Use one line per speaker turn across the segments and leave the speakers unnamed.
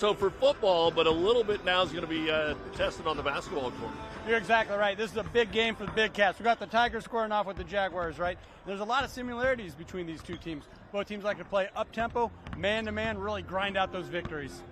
So for football, but a little bit now is going to be tested on the basketball court.
You're exactly right. This is a big game for the Big Cats. We got the Tigers squaring off with the Jaguars, right? There's a lot of similarities between these two teams. Both teams like to play up-tempo, man-to-man, really grind out those victories.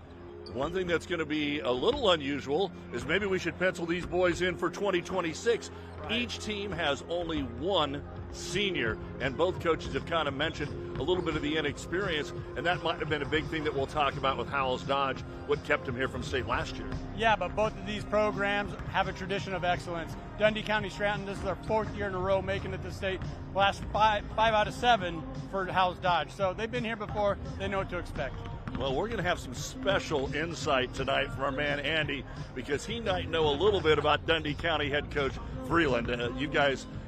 One thing that's going to be a little unusual is maybe we should pencil these boys in for 2026. Right. Each team has only one senior, and both coaches have kind of mentioned a little bit of the inexperience, and that might have been a big thing that we'll talk about with Howells Dodge, what kept him here from state last year.
Yeah, but both of these programs have a tradition of excellence. Dundy County Stratton, this is their 4th year in a row making it to state. Last five out of 7 for Howells Dodge. So they've been here before, they know what to expect.
Well, we're going to have some special insight tonight from our man Andy, because he might know a little bit about Dundy County head coach Freeland.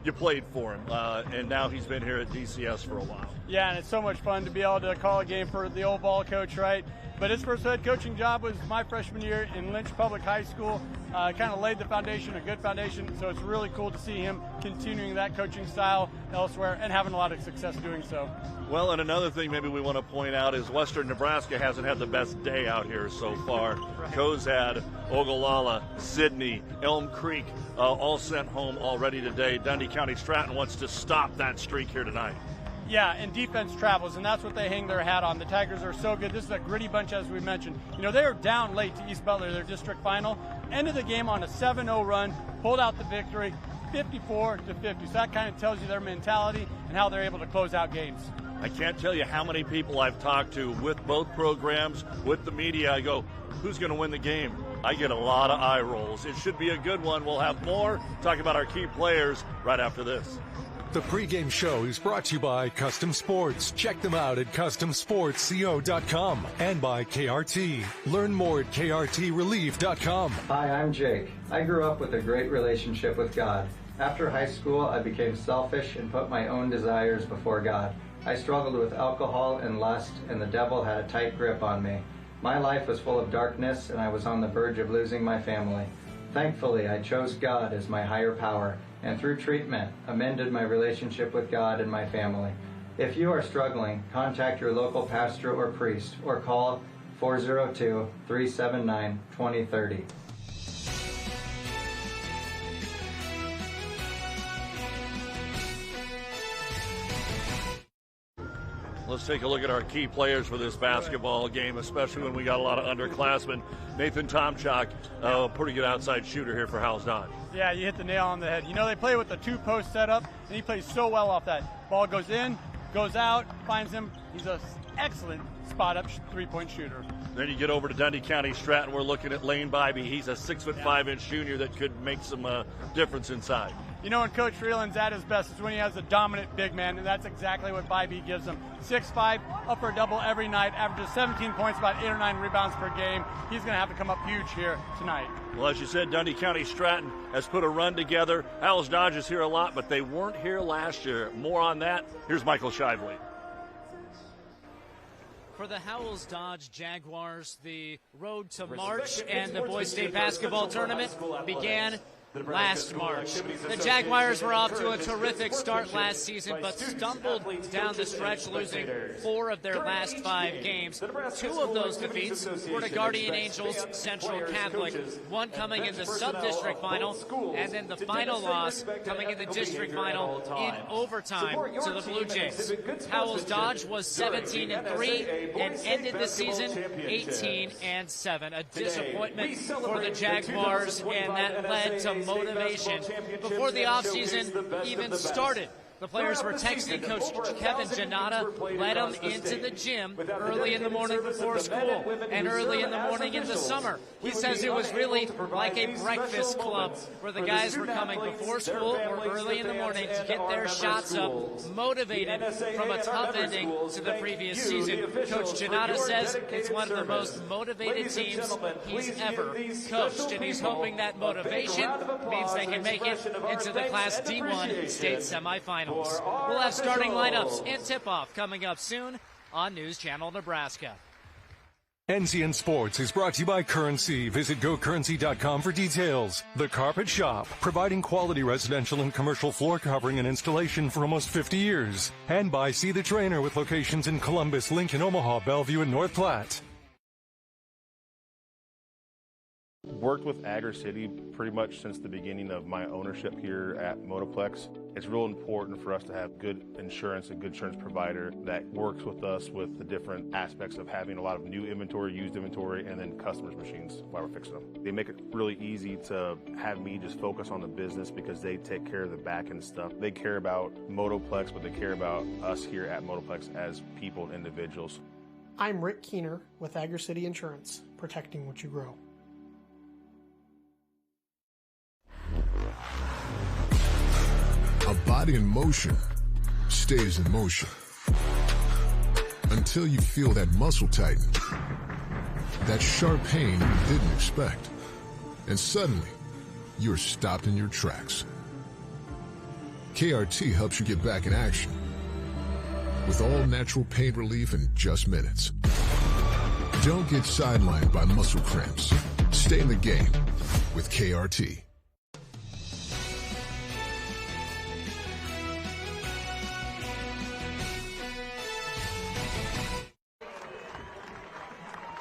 You played for him, and now he's been here at DCS for a while.
Yeah, and it's so much fun to be able to call a game for the old ball coach, right? But his first head coaching job was my freshman year in Lynch Public High School. Kind of laid the foundation, a good foundation, so it's really cool to see him continuing that coaching style elsewhere and having a lot of success doing so.
Well, and another thing maybe we want to point out is Western Nebraska hasn't had the best day out here so far. Right. Cozad, Ogallala, Sidney, Elm Creek, all sent home already today. Dundy County Stratton wants to stop that streak here tonight.
Yeah, and defense travels, and that's what they hang their hat on. The Tigers are so good. This is a gritty bunch, as we mentioned. You know, they were down late to East Butler, their district final. Ended the game on a 7-0 run, pulled out the victory, 54-50. So that kind of tells you their mentality and how they're able to close out games.
I can't tell you how many people I've talked to with both programs, with the media. I go, who's going to win the game? I get a lot of eye rolls. It should be a good one. We'll have more talking about our key players right after this.
The pregame show is brought to you by Custom Sports. Check them out at CustomSportsCO.com and by KRT. Learn more at KRTRelief.com.
Hi, I'm Jake. I grew up with a great relationship with God. After high school, I became selfish and put my own desires before God. I struggled with alcohol and lust, and the devil had a tight grip on me. My life was full of darkness, and I was on the verge of losing my family. Thankfully, I chose God as my higher power, and through treatment, amended my relationship with God and my family. If you are struggling, contact your local pastor or priest, or call 402-379-2030.
Let's take a look at our key players for this basketball game, especially when we got a lot of underclassmen. Nathan Tomchak, pretty good outside shooter here for Howells Dodge.
Yeah, you hit the nail on the head. You know, they play with the 2-post setup, and he plays so well off that. Ball goes in, goes out, finds him. He's an excellent spot-up three-point shooter.
Then you get over to Dundy County Stratton. We're looking at Lane Bybee. He's a 6'5" junior that could make some difference inside.
You know, when Coach Freeland's at his best is when he has a dominant big man, and that's exactly what Bybee gives him. 6'5", up for a double every night, averages 17 points, about 8 or 9 rebounds per game. He's going to have to come up huge here tonight.
Well, as you said, Dundy County Stratton has put a run together. Howells Dodge is here a lot, but they weren't here last year. More on that. Here's Michael Shively.
For the Howells Dodge Jaguars, the road to March and the Boys State Basketball Tournament began last March. The Jaguars were off to a terrific start last season, but stumbled down the stretch, losing 4 of their last 5 games. 2 of those defeats were to Guardian Angels Central Catholic, one coming in the sub-district final, and then the final loss coming in the district final in overtime to the Blue Jays. Howells Dodge was 17-3 and ended the season 18-7. A disappointment for the Jaguars, and that led to motivation before the offseason even started. The players were texting Coach Kevin Janata, led them into the gym early in the morning before school and early in the morning in the summer. He says it was really like a breakfast club where the guys were coming before school or early in the morning to get their shots up, motivated from a tough ending to the previous season. Coach Janata says it's one of the most motivated teams he's ever coached, and he's hoping that motivation means they can make it into the Class D1 state semifinals. We'll have starting lineups and tip-off coming up soon on News Channel Nebraska.
NCN Sports is brought to you by Currency. Visit GoCurrency.com for details. The Carpet Shop, providing quality residential and commercial floor covering and installation for almost 50 years. And by See the Trainer, with locations in Columbus, Lincoln, Omaha, Bellevue, and North Platte.
worked with Agri City pretty much since the beginning of my ownership here at Motoplex. It's real important for us to have good insurance, a good insurance provider that works with us with the different aspects of having a lot of new inventory, used inventory, and then customers' machines while we're fixing them. They make it really easy to have me just focus on the business because they take care of the back end stuff. They care about Motoplex, but they care about us here at Motoplex as people and individuals.
I'm Rick Keener with Agri City Insurance, protecting what you grow.
A body in motion stays in motion until you feel that muscle tighten, that sharp pain you didn't expect, and suddenly you're stopped in your tracks. KRT helps you get back in action with all natural pain relief in just minutes. Don't get sidelined by muscle cramps. Stay in the game with KRT.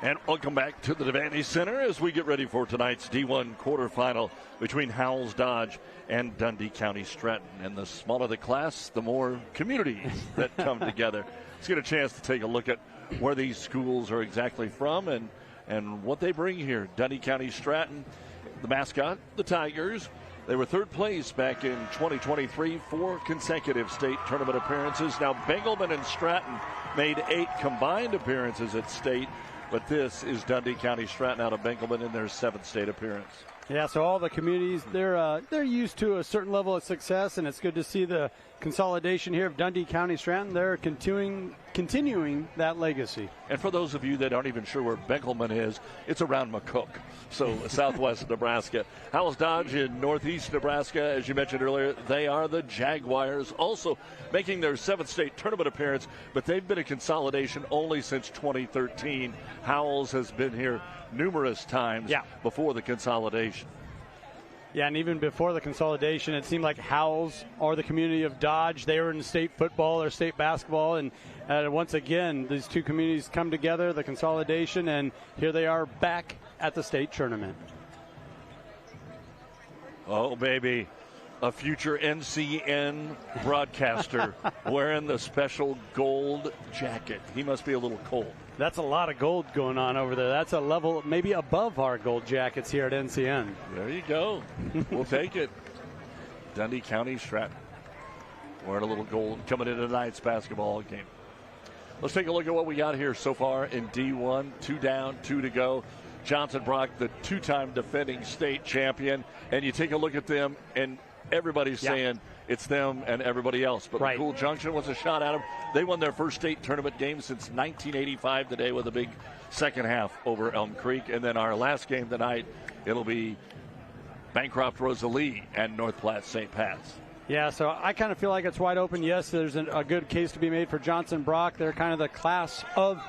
And welcome back to the Devaney Center as we get ready for tonight's D1 quarterfinal between Howells Dodge and Dundy County Stratton. And the smaller the class, the more communities that come together. Let's get a chance to take a look at where these schools are exactly from and what they bring here. Dundy County Stratton, the mascot, the Tigers. They were third place back in 2023, 4 consecutive state tournament appearances. Now Bengelman and Stratton made 8 combined appearances at state. But this is Dundy County Stratton out of Bengelman in their 7th state appearance.
Yeah, so all the communities, they're used to a certain level of success, and it's good to see the consolidation here of Dundy County Stratton. They're continuing that legacy.
And for those of you that aren't even sure where Bengelman is, it's around McCook, so southwest Nebraska. Howells Dodge in northeast Nebraska, as you mentioned earlier, they are the Jaguars, also making their 7th state tournament appearance, but they've been a consolidation only since 2013. Howells has been here numerous times before the consolidation.
Yeah, and even before the consolidation, it seemed like Howells or the community of Dodge, they were in state football or state basketball, and once again, these two communities come together, the consolidation, and here they are back at the state tournament.
Oh, baby. A future NCN broadcaster wearing the special gold jacket. He must be a little cold.
That's a lot of gold going on over there. That's a level maybe above our gold jackets here at NCN.
There you go. We'll take it. Dundy County Stratton wearing a little gold coming into tonight's basketball game. Let's take a look at what we got here so far in D1. 2 down, 2 to go. Johnson Brock, the 2-time defending state champion. And you take a look at them, and everybody's saying it's them and everybody else. But McCool Junction was a shot at them. They won their first state tournament game since 1985 today with a big second half over Elm Creek. And then our last game tonight, it'll be Bancroft Rosalie and North Platte St. Pat's.
Yeah, so I kind of feel like it's wide open. Yes, there's a good case to be made for Johnson Brock. They're kind of the class of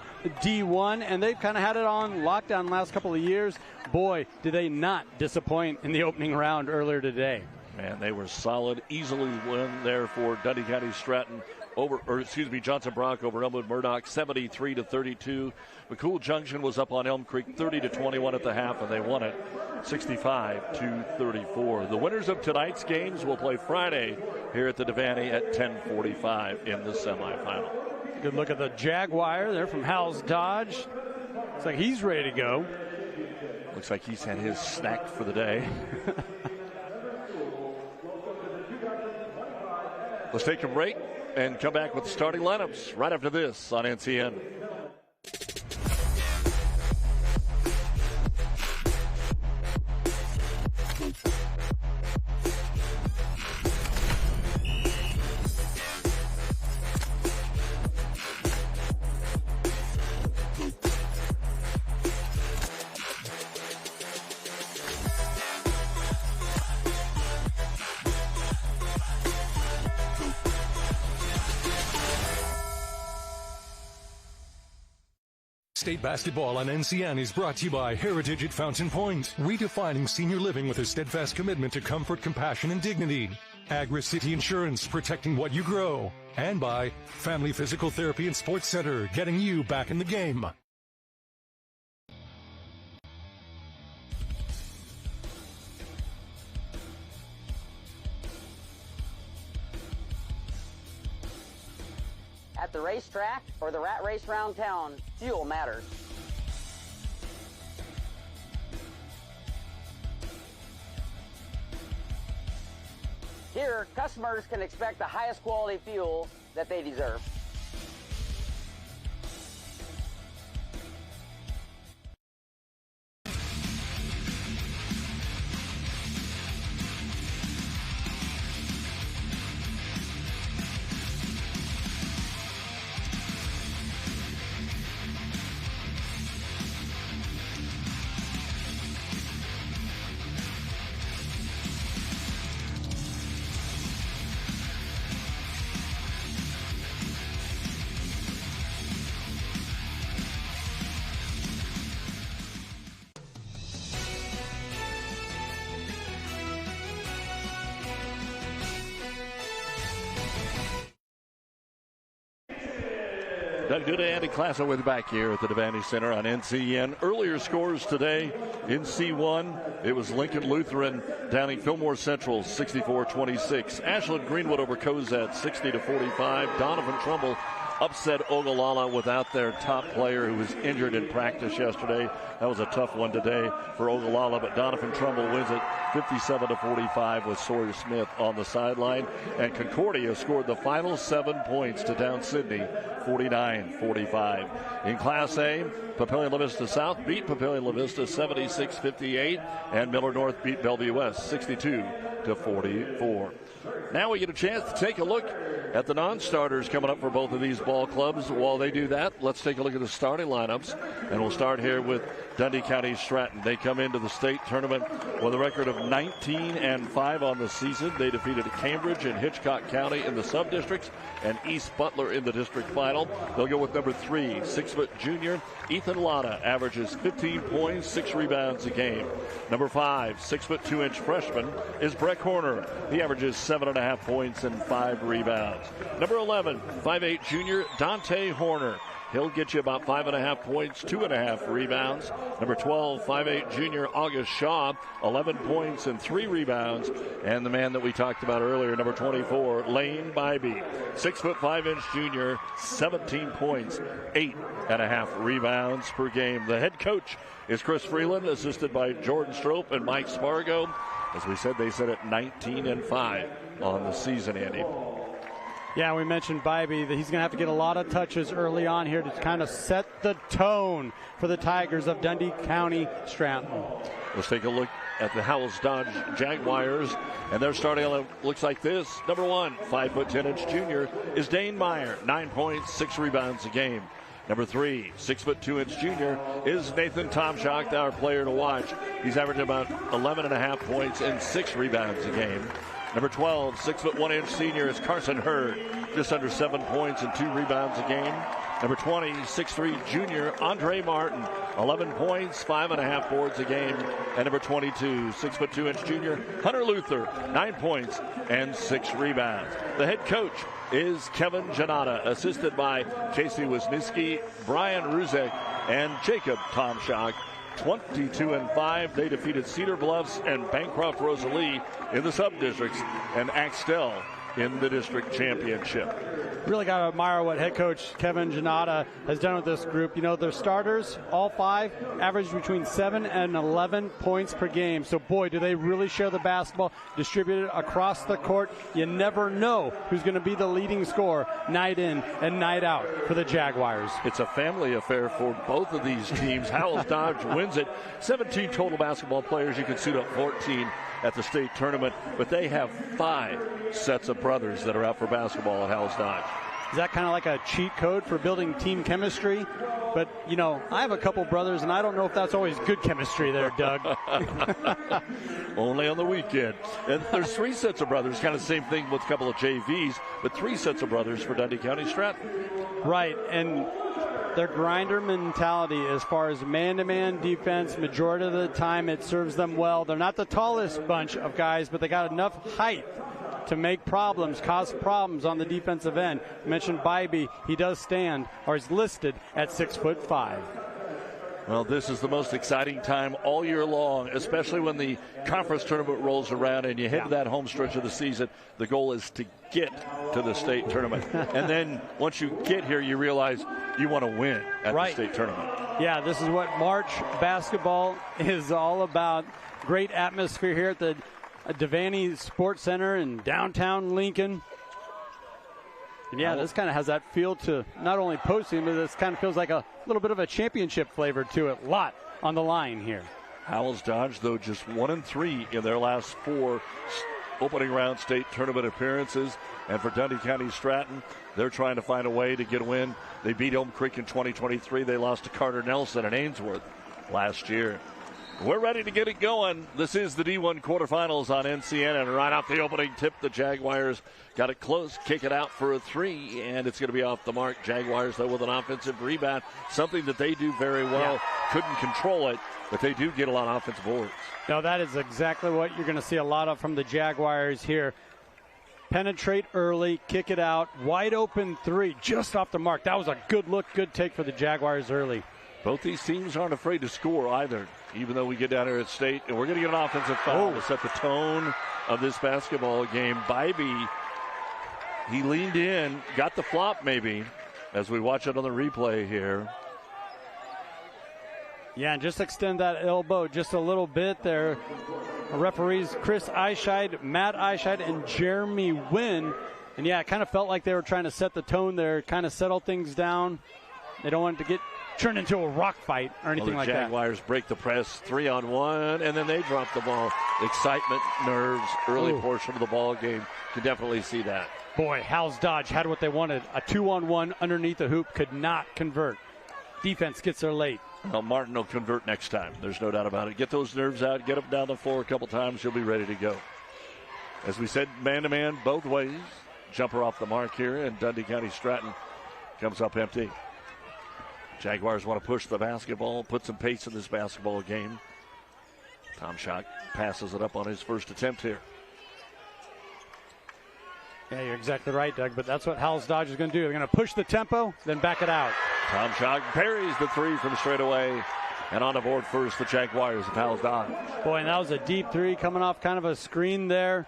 D1, and they've kind of had it on lockdown the last couple of years. Boy, did they not disappoint in the opening round earlier today.
Man, they were solid. Easily win there for Dundy County Stratton Johnson Brock over Elmwood Murdoch, 73-32. McCool Junction was up on Elm Creek 30-21 at the half, and they won it 65-34. The winners of tonight's games will play Friday here at the Devaney at 10:45 in the semifinal.
Good look at the Jaguar. They're from Howells Dodge. Looks like he's ready to go.
Looks like he's had his snack for the day. Let's take a break and come back with the starting lineups right after this on NCN.
State basketball on NCN is brought to you by Heritage at Fountain Point, redefining senior living with a steadfast commitment to comfort, compassion, and dignity. Agri City Insurance, protecting what you grow. And by Family Physical Therapy and Sports Center, getting you back in the game.
at the racetrack or the rat race round town, fuel matters. Here, customers can expect the highest quality fuel that they deserve.
Doug Duda, Andy Classo with you back here at the Devaney Center on NCN. Earlier scores today in C1, it was Lincoln Lutheran downing Fillmore Central 64-26. Ashland Greenwood over Cozad 60-45. Donovan Trumbull upset Ogallala without their top player who was injured in practice yesterday. That was a tough one today for Ogallala, but Donovan Trumbull wins it 57-45 with Sawyer Smith on the sideline. And Concordia scored the final 7 points to down Sydney 49-45. In Class A, Papillion La Vista South beat Papillion La Vista 76-58, and Miller North beat Bellevue West 62-44. Now we get a chance to take a look at the non-starters coming up for both of these ball clubs. While they do that, let's take a look at the starting lineups, and we'll start here with Dundy County Stratton. They come into the state tournament with a record of 19-5 on the season. They defeated Cambridge and Hitchcock County in the sub-districts and East Butler in the district final. They'll go with number 3, 6-foot junior Ethan Lotta, averages 15 points, 6 rebounds a game. Number 5, 6-foot 2-inch freshman is Breck Horner. He averages 7.5 points and 5 rebounds. Number 11, 5'8 junior Dante Horner. He'll get you about 5.5 points, 2.5 rebounds. Number 12, 5'8 junior August Shaw, 11 points and 3 rebounds. And the man that we talked about earlier, number 24, Lane Bybee, 6'5" junior, 17 points, 8.5 rebounds per game. The head coach is Chris Freeland, assisted by Jordan Strope and Mike Spargo. As we said, they set at 19-5 on the season, Andy.
Yeah, we mentioned Bybee that he's going to have to get a lot of touches early on here to kind of set the tone for the Tigers of Dundy County Stratton.
Let's take a look at the Howells Dodge Jaguars, and their starting lineup looks like this. Number 1, 5'10" junior is Dane Meyer, 9 points, 6 rebounds a game. Number 3, 6'2" junior is Nathan Tomshock, our player to watch. He's averaging about 11.5 points and 6 rebounds a game. Number 12, 6'1" senior is Carson Hurd, just under 7 points and 2 rebounds a game. Number 20, 6'3" junior Andre Martin, 11 points, 5.5 boards a game. And number 22, 6'2" junior Hunter Luther, 9 points and 6 rebounds. The head coach is Kevin Janata, assisted by Casey Wisniewski, Brian Ruzek, and Jacob Tomshock. 22-5. They defeated Cedar Bluffs and Bancroft Rosalie in the sub-districts and Axtell in the district championship.
Really got to admire what head coach Kevin Janata has done with this group. You know, their starters, all 5, average between 7 and 11 points per game. So, boy, do they really share the basketball, distributed across the court. You never know who's going to be the leading scorer night in and night out for the Jaguars.
It's a family affair for both of these teams. Howells Dodge wins it. 17 total basketball players. You can suit up 14 at the state tournament, but they have 5 sets of brothers that are out for basketball at Howells Dodge.
Is that kind of like a cheat code for building team chemistry? But, you know, I have a couple brothers, and I don't know if that's always good chemistry there, Doug.
Only on the weekend. And there's 3 sets of brothers, kind of the same thing with a couple of JVs, but 3 sets of brothers for Dundy County Stratton.
Right, and their grinder mentality as far as man-to-man defense, majority of the time it serves them well. They're not the tallest bunch of guys, but they got enough height to make problems, cause problems on the defensive end. I mentioned Bybee, he does stand, or is listed at 6'5".
Well, this is the most exciting time all year long, especially when the conference tournament rolls around and you hit that home stretch of the season. The goal is to get to the state tournament. And then once you get here, you realize you want to win at the state tournament.
Yeah, this is what March basketball is all about. Great atmosphere here at the Devaney Sports Center in downtown Lincoln. And yeah, this kind of has that feel to not only postseason, but this kind of feels like a little bit of a championship flavor to it. Lot on the line here.
Howells Dodge, though, just 1-3 in their last 4 opening round state tournament appearances. And for Dundy County Stratton, they're trying to find a way to get a win. They beat Elm Creek in 2023. They lost to Carter Nelson and Ainsworth last year. We're ready to get it going. This is the D1 quarterfinals on NCN, and right off the opening tip, the Jaguars got it close, kick it out for a 3, and it's going to be off the mark. Jaguars, though, with an offensive rebound, something that they do very well. Yeah. Couldn't control it, but they do get a lot of offensive boards.
No, that is exactly what you're going to see a lot of from the Jaguars here. Penetrate early, kick it out, wide open 3, just off the mark. That was a good look, good take for the Jaguars early.
Both these teams aren't afraid to score either, even though we get down here at state. And we're going to get an offensive foul to set the tone of this basketball game. Bybee, he leaned in, got the flop maybe, as we watch it on the replay here.
Yeah, and just extend that elbow just a little bit there. Referees Chris Eischeid, Matt Eischeid, and Jeremy Wynn. And yeah, it kind of felt like they were trying to set the tone there, kind of settle things down. They don't want it to get turned into a rock fight or anything like that.
The Jaguars break the press 3-on-1, and then they drop the ball. Excitement, nerves, early portion of the ball game. Can definitely see that.
Boy, Howells Dodge had what they wanted. A 2-on-1 underneath the hoop, could not convert. Defense gets there late.
Well, Martin will convert next time. There's no doubt about it. Get those nerves out. Get them down the floor a couple times. You'll be ready to go. As we said, man-to-man both ways. Jumper off the mark here, and Dundy County Stratton comes up empty. Jaguars want to push the basketball, put some pace in this basketball game. Tom Schock passes it up on his first attempt here.
Yeah, you're exactly right, Doug, but that's what Howells Dodge is going to do. They're going to push the tempo, then back it out.
Tom Schock parries the 3 from straight away, and on the board first, the Jaguars of Howells Dodge.
Boy, and that was a deep 3 coming off kind of a screen there.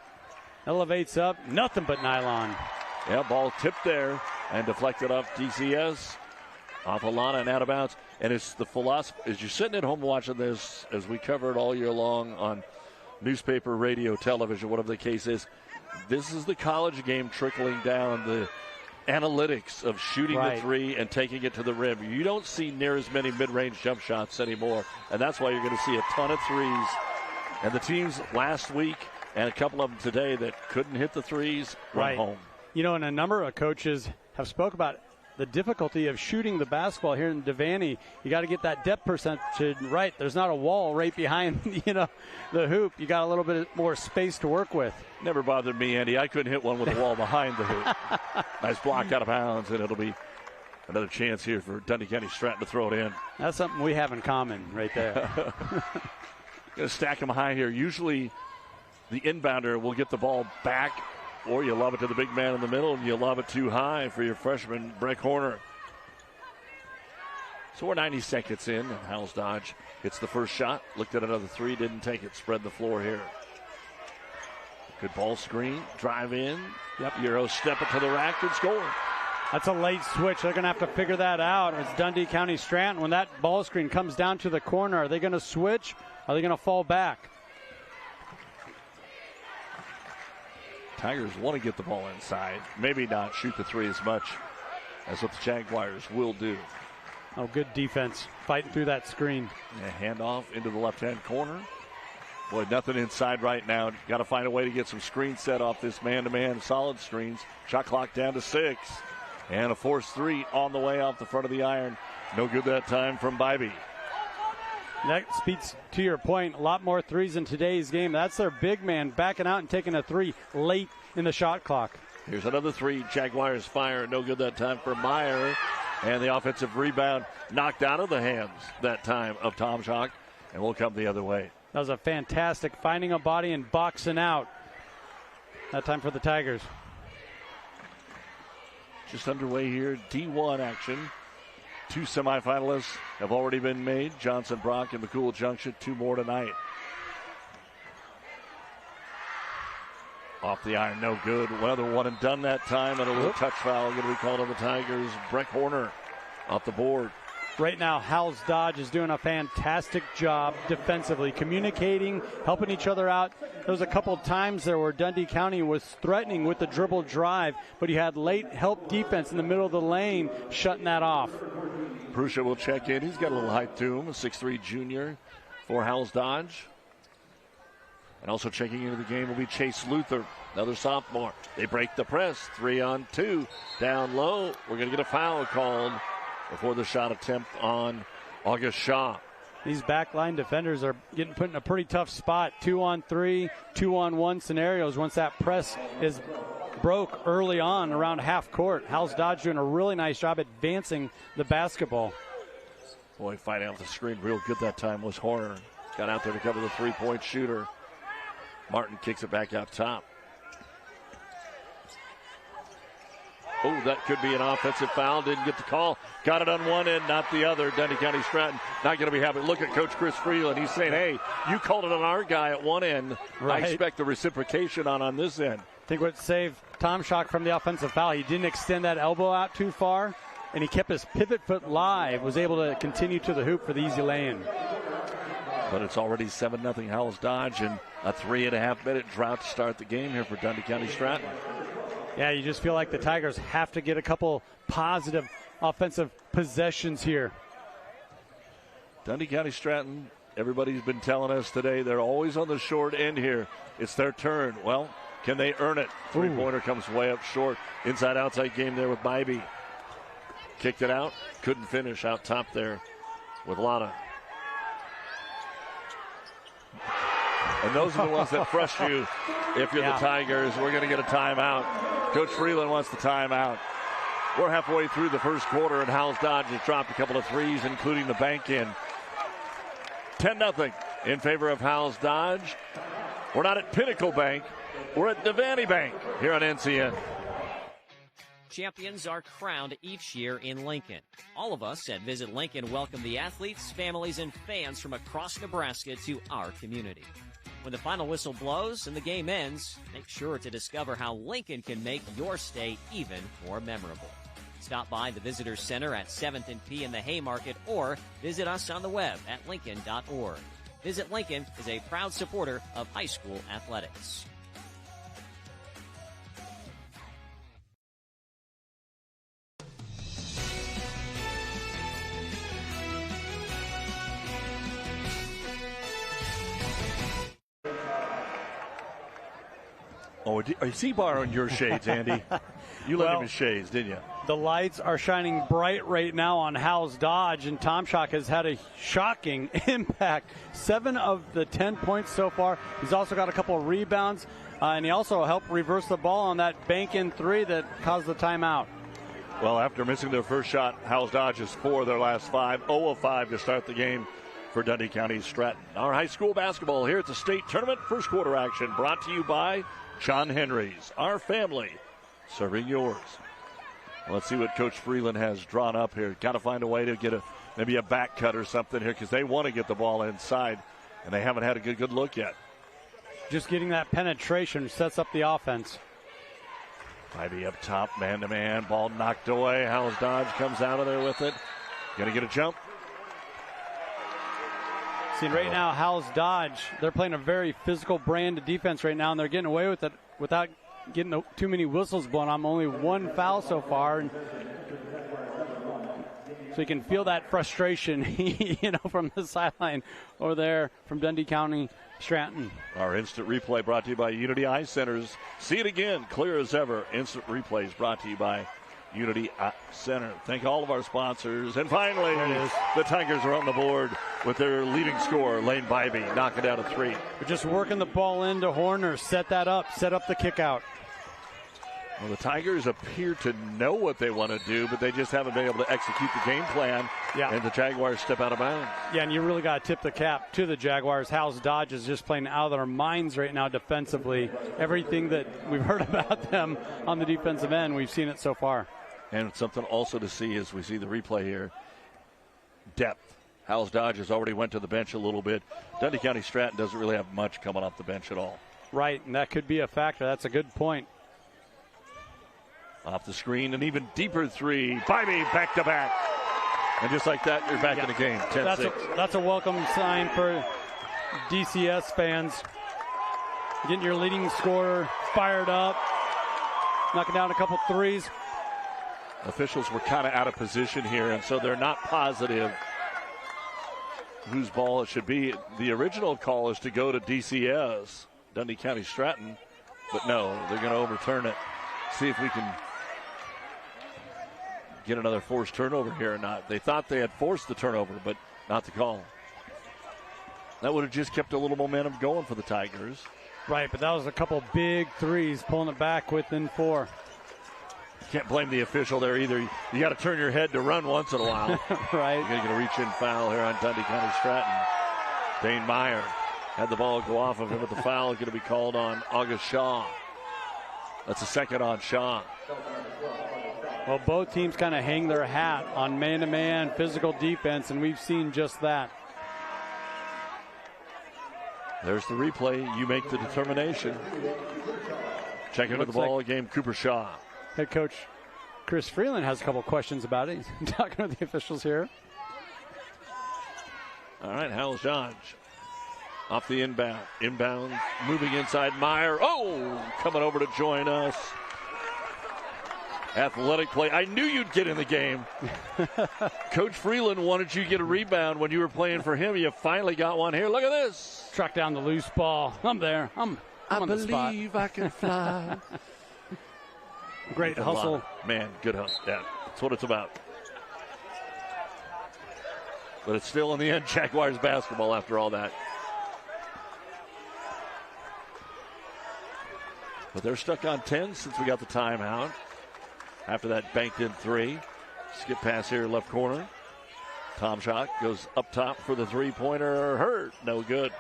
Elevates up, nothing but nylon.
Yeah, ball tipped there and deflected off DCS. Off Alana and out of bounds. And it's the philosophy, as you're sitting at home watching this, as we cover it all year long on newspaper, radio, television, whatever the case is, this is the college game trickling down, the analytics of shooting the 3 and taking it to the rim. You don't see near as many mid-range jump shots anymore, and that's why you're going to see a ton of 3s. And the teams last week and a couple of them today that couldn't hit the 3s went home.
You know, and a number of coaches have spoke about the difficulty of shooting the basketball here in Devaney. You got to get that depth percentage right. There's not a wall right behind, the hoop. You got a little bit more space to work with.
Never bothered me, Andy. I couldn't hit one with a wall behind the hoop. Nice block out of bounds, and it'll be another chance here for Dundy County Stratton to throw it in.
That's something we have in common right there.
Going to stack them high here. Usually the inbounder will get the ball back, or you lob it to the big man in the middle, and you lob it too high for your freshman, Breck Horner. So we're 90 seconds in, and Howells Dodge hits the first shot. Looked at another 3, didn't take it. Spread the floor here. Good ball screen, drive in. Yep, Euro step it to the rack and score.
That's a late switch. They're going to have to figure that out. It's Dundy County Stratton. When that ball screen comes down to the corner, are they going to switch? Are they going to fall back?
Tigers want to get the ball inside. Maybe not shoot the 3 as much as what the Jaguars will do.
Oh, good defense. Fighting through that screen.
A handoff into the left-hand corner. Boy, nothing inside right now. Got to find a way to get some screens set off this man-to-man solid screens. Shot clock down to 6. And a forced 3 on the way off the front of the iron. No good that time from Bybee.
That speaks to your point. A lot more 3s in today's game. That's their big man backing out and taking a 3 late in the shot clock.
Here's another 3. Jaguars fire. No good that time for Meyer. And the offensive rebound knocked out of the hands that time of Tom Schock. And will come the other way.
That was a fantastic finding a body and boxing out. That time for the Tigers.
Just underway here. D1 action. 2 semifinalists have already been made. Johnson, Brock, and McCool Junction. 2 more tonight. Off the iron, no good. Weather one and done that time, and a little touch foul going to be called on the Tigers. Breck Horner off the board.
Right now, Howells Dodge is doing a fantastic job defensively, communicating, helping each other out. There was a couple of times there where Dundy County was threatening with the dribble drive, but he had late help defense in the middle of the lane, shutting that off.
Prusha will check in. He's got a little height to him, a 6'3 junior for Howells Dodge. And also checking into the game will be Chase Luther, another sophomore. They break the press, 3-on-2, down low. We're going to get a foul called before the shot attempt on August Shaw.
These backline defenders are getting put in a pretty tough spot. 2-on-3, 2-on-1 scenarios once that press is broke early on around half court. Howells Dodge doing a really nice job advancing the basketball.
Boy, fighting off the screen real good that time was Horner. Got out there to cover the three-point shooter. Martin kicks it back out top. Oh, that could be an offensive foul. Didn't get the call. Got it on one end, not the other. Dundy County Stratton not going to be happy. Look at Coach Chris Freeland. He's saying, hey, you called it on our guy at one end. Right. I expect the reciprocation on this end.
I think what saved Tom Schock from the offensive foul, he didn't extend that elbow out too far, and he kept his pivot foot live, was able to continue to the hoop for the easy lay-in.
But it's already 7-0 Howells Dodge and a 3.5-minute drought to start the game here for Dundy County Stratton.
Yeah, you just feel like the Tigers have to get a couple positive offensive possessions here.
Dundy County Stratton, everybody's been telling us today they're always on the short end here. It's their turn. Well, can they earn it? Three-pointer comes way up short. Inside-outside game there with Bybee. Kicked it out. Couldn't finish out top there with Lana. And those are the ones that frustrate you if you're the Tigers. We're going to get a timeout. Coach Freeland wants the timeout. We're halfway through the first quarter, and Howells Dodge has dropped a couple of threes, including the bank in. 10-0 in favor of Howells Dodge. We're not at Pinnacle Bank. We're at Devaney Bank here on NCN.
Champions are crowned each year in Lincoln. All of us at Visit Lincoln welcome the athletes, families, and fans from across Nebraska to our community. When the final whistle blows and the game ends, make sure to discover how Lincoln can make your stay even more memorable. Stop by the Visitor Center at 7th and P in the Haymarket or visit us on the web at lincoln.org. Visit Lincoln is a proud supporter of high school athletics.
Oh, I see borrowing your shades, Andy. You let him his shades, didn't you?
The lights are shining bright right now on Howells Dodge, and Tom Schock has had a shocking impact. 7 of the 10 points so far. He's also got a couple of rebounds, and he also helped reverse the ball on that bank-in three that caused the timeout.
Well, after missing their first shot, Howells Dodge is 4 of their last 5, 0 of 5 to start the game for Dundy County Stratton. Our high school basketball here at the state tournament. First quarter action brought to you by John Henry's, our family, serving yours. Let's see what Coach Freeland has drawn up here. Got to find a way to get maybe a back cut or something here because they want to get the ball inside, and they haven't had a good look yet.
Just getting that penetration sets up the offense.
Ivy up top, man-to-man, ball knocked away. Howells Dodge comes out of there with it. Going to get a jump.
See, right now, Howells Dodge, they're playing a very physical brand of defense right now, and they're getting away with it without getting too many whistles blown on. Only 1 foul so far. And so you can feel that frustration, from the sideline over there from Dundy County Stratton.
Our instant replay brought to you by Unity Eye Centers. See it again, clear as ever. Instant replays brought to you by Unity Center. Thank all of our sponsors. And finally, the Tigers are on the board with their leading scorer, Lane Bybee, knocking down a 3.
We're just working the ball into Horner. Set up the kick out.
Well, the Tigers appear to know what they want to do, but they just haven't been able to execute the game plan.
Yeah.
And the Jaguars step out of bounds.
Yeah, and you really got to tip the cap to the Jaguars. Howells Dodge is just playing out of their minds right now defensively. Everything that we've heard about them on the defensive end, we've seen it so far.
And something also to see as we see the replay here depth. Howells Dodge has already went to the bench a little bit. Dundy County Stratton doesn't really have much coming off the bench at all.
Right, and that could be a factor. That's a good point.
Off the screen, an even deeper three. Bybee back-to-back. And just like that, you're back in the game, 10-6.
That's a welcome sign for DCS fans. Getting your leading scorer fired up, knocking down a couple threes.
Officials were kind of out of position here, and so they're not positive whose ball it should be. The original call is to go to DCS, Dundy County Stratton, but no, they're going to overturn it. See if we can get another forced turnover here or not. They thought they had forced the turnover, but not the call. That would have just kept a little momentum going for the Tigers.
Right, but that was a couple big threes, pulling it back within 4.
Can't blame the official there either. You got to turn your head to run once in a while.
Right.
You're going to reach-in foul here on Dundy County Stratton. Dane Meyer had the ball go off of him, but the foul is going to be called on August Shaw. That's a second on Shaw.
Well, both teams kind of hang their hat on man-to-man physical defense, and we've seen just that.
There's the replay. You make the determination. Checking into the ball game, Cooper Shaw.
Head coach Chris Freeland has a couple questions about it. He's talking to the officials here.
All right, Howells Dodge off the inbound. Inbound, moving inside Meyer. Oh, coming over to join us. Athletic play. I knew you'd get in the game. Coach Freeland wanted you to get a rebound when you were playing for him. You finally got one here. Look at this.
Struck down the loose ball. I'm there. I'm on the spot.
I believe I can fly.
Great hustle.
Man, good hustle. Yeah, that's what it's about. But it's still in the end Jaguars basketball after all that. But they're stuck on 10 since we got the timeout. After that banked in 3. Skip pass here left corner. Tomchak goes up top for the three-pointer. Hurt. No good.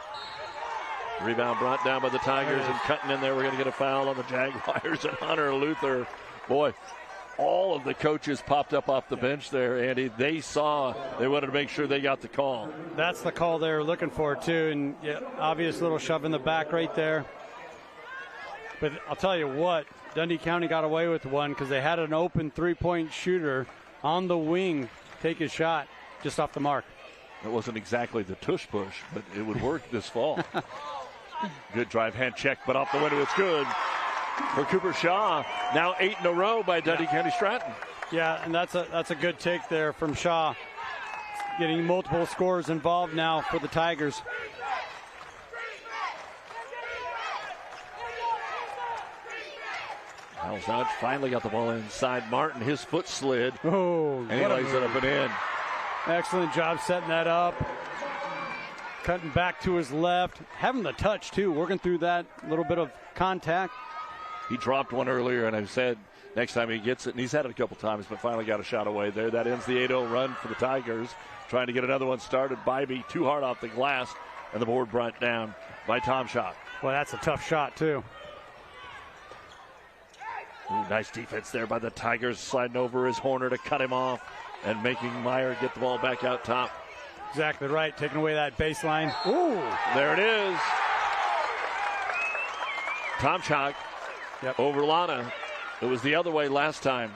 Rebound brought down by the Tigers, and cutting in there. We're going to get a foul on the Jaguars and Hunter Luther. Boy, all of the coaches popped up off the bench there, Andy. They wanted to make sure they got the call.
That's the call they were looking for, too. And yeah, obvious little shove in the back right there. But I'll tell you what, Dundy County got away with one because they had an open three-point shooter on the wing take a shot just off the mark.
It wasn't exactly the tush push, but it would work this fall. Good drive hand check, but off the window. It's good for Cooper Shaw. Now 8 in a row by Dundy County Stratton.
Yeah, and that's a good take there from Shaw. Getting multiple scorers involved now for the Tigers.
Howells Dodge finally got the ball inside Martin. His foot slid.
Oh,
and he lays it up and in.
Excellent job setting that up. Cutting back to his left. Having the touch, too. Working through that little bit of contact.
He dropped one earlier, and I said next time he gets it, and he's had it a couple times, but finally got a shot away there. That ends the 8-0 run for the Tigers. Trying to get another one started. Bybee too hard off the glass, and the board brought down by Tomchak.
Well, that's a tough shot, too.
Ooh, nice defense there by the Tigers, sliding over his Horner to cut him off and making Meyer get the ball back out top.
Exactly right, taking away that baseline. Ooh,
there it is. Tomchak over Lana. It was the other way last time.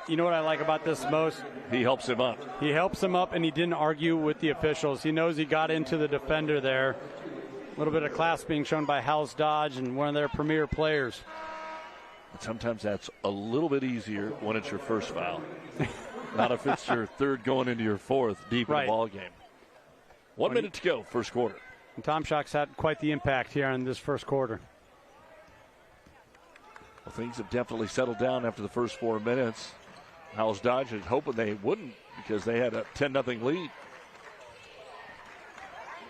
You know what I like about this most?
He helps him up.
He helps him up, and he didn't argue with the officials. He knows he got into the defender there. A little bit of class being shown by Howells Dodge and one of their premier players.
But sometimes that's a little bit easier when it's your first foul. Not if it's your third going into your fourth deep in the ball game. 1 minute to go, first quarter.
And Tomchak's had quite the impact here in this first quarter.
Well, things have definitely settled down after the first 4 minutes. Howells Dodge is hoping they wouldn't because they had a 10-0 lead.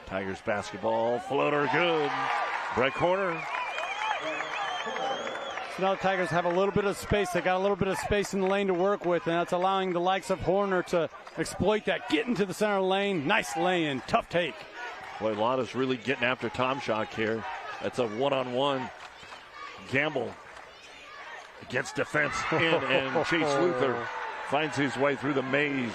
Tigers basketball, floater good. Right corner.
So now the Tigers have a little bit of space. They got a little bit of space in the lane to work with, and that's allowing the likes of Horner to exploit that. Get into the center lane. Nice lay-in. Tough take.
Boy, Lana's really getting after Tomchak here. That's a one-on-one gamble against defense. And Chase Luther finds his way through the maze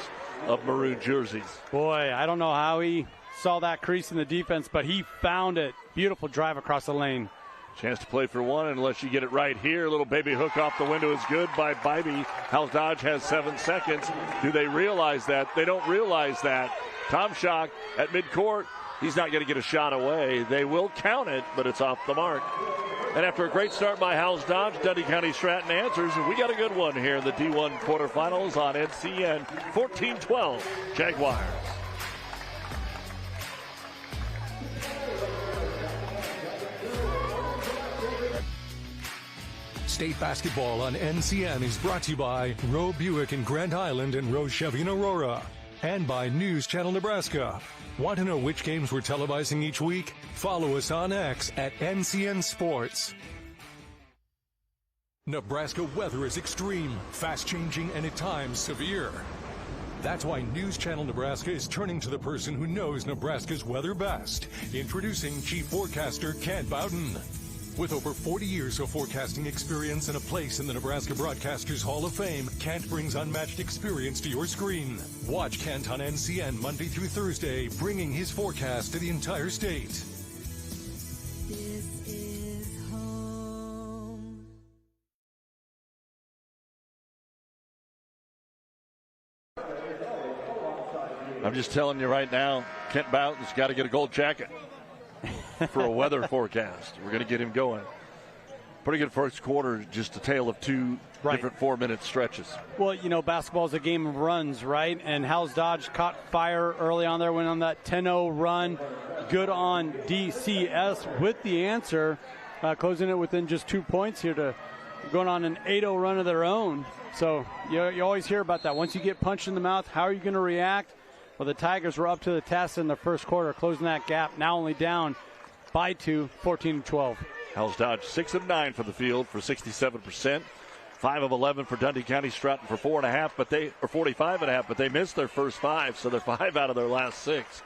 of maroon jerseys.
Boy, I don't know how he saw that crease in the defense, but he found it. Beautiful drive across the lane.
Chance to play for one unless you get it right here. A little baby hook off the window is good by Bybee. Howells Dodge has 7 seconds. Do they realize that? They don't realize that. Tom Schock at midcourt. He's not going to get a shot away. They will count it, but it's off the mark. And after a great start by Howells Dodge, Dundy County Stratton answers, and we got a good one here in the D1 quarterfinals on NCN. 14-12, Jaguars.
State basketball on NCN is brought to you by Roe Buick in Grand Island and Roe Chevy in Aurora. And by News Channel Nebraska. Want to know which games we're televising each week? Follow us on X at NCN Sports. Nebraska weather is extreme, fast-changing, and at times severe. That's why News Channel Nebraska is turning to the person who knows Nebraska's weather best. Introducing Chief Forecaster Kent Bowden. With over 40 years of forecasting experience and a place in the Nebraska Broadcasters Hall of Fame, Kent brings unmatched experience to your screen. Watch Kent on NCN Monday through Thursday, bringing his forecast to the entire state.
This is home.
I'm just telling you right now, Kent Bowden's got to get a gold jacket for a weather forecast. We're going to get him going. Pretty good first quarter, just a tale of two different 4-minute stretches.
Well, you know, basketball is a game of runs, right? And Howells Dodge caught fire early on there, went on that 10-0 run. Good on DCS with the answer, closing it within just 2 points here to going on an 8-0 run of their own. So you always hear about that. Once you get punched in the mouth, how are you going to react? Well, the Tigers were up to the task in the first quarter, closing that gap, now only down by 2, 14-12.
Howells Dodge 6 of 9 from the field for 67%. 5 of 11 for Dundy County Stratton for 45.5, but they missed their first 5, so they're 5 out of their last 6.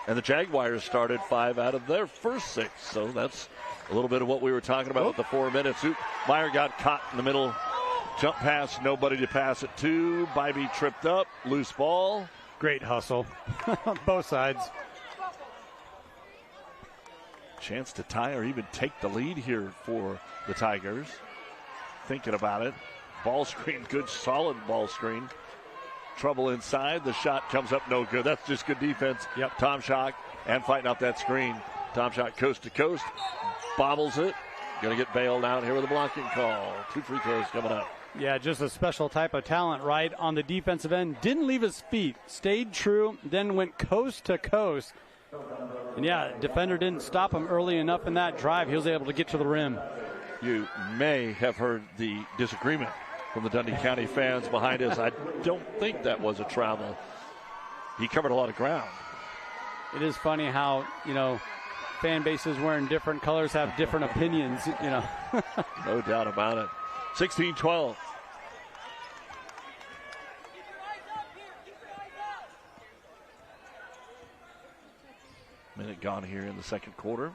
And the Jaguars started 5 out of their first 6, so that's a little bit of what we were talking about with the 4 minutes. Meyer got caught in the middle, jump pass, nobody to pass it to. Bybee tripped up, loose ball.
Great hustle, both sides.
Chance to tie or even take the lead here for the Tigers. Thinking about it. Ball screen, good solid ball screen. Trouble inside. The shot comes up no good. That's just good defense.
Yep.
Tom Schock and fighting out that screen. Tom Schock coast to coast. Bobbles it. Going to get bailed out here with a blocking call. 2 free throws coming up.
Yeah, just a special type of talent, right? On the defensive end. Didn't leave his feet. Stayed true. Then went coast to coast. And yeah, defender didn't stop him early enough in that drive. He was able to get to the rim.
You may have heard the disagreement from the Dundy County fans behind us. I don't think that was a travel. He covered a lot of ground.
It is funny how, you know, fan bases wearing different colors have different opinions, you know.
No doubt about it. 16-12. Minute gone here in the second quarter.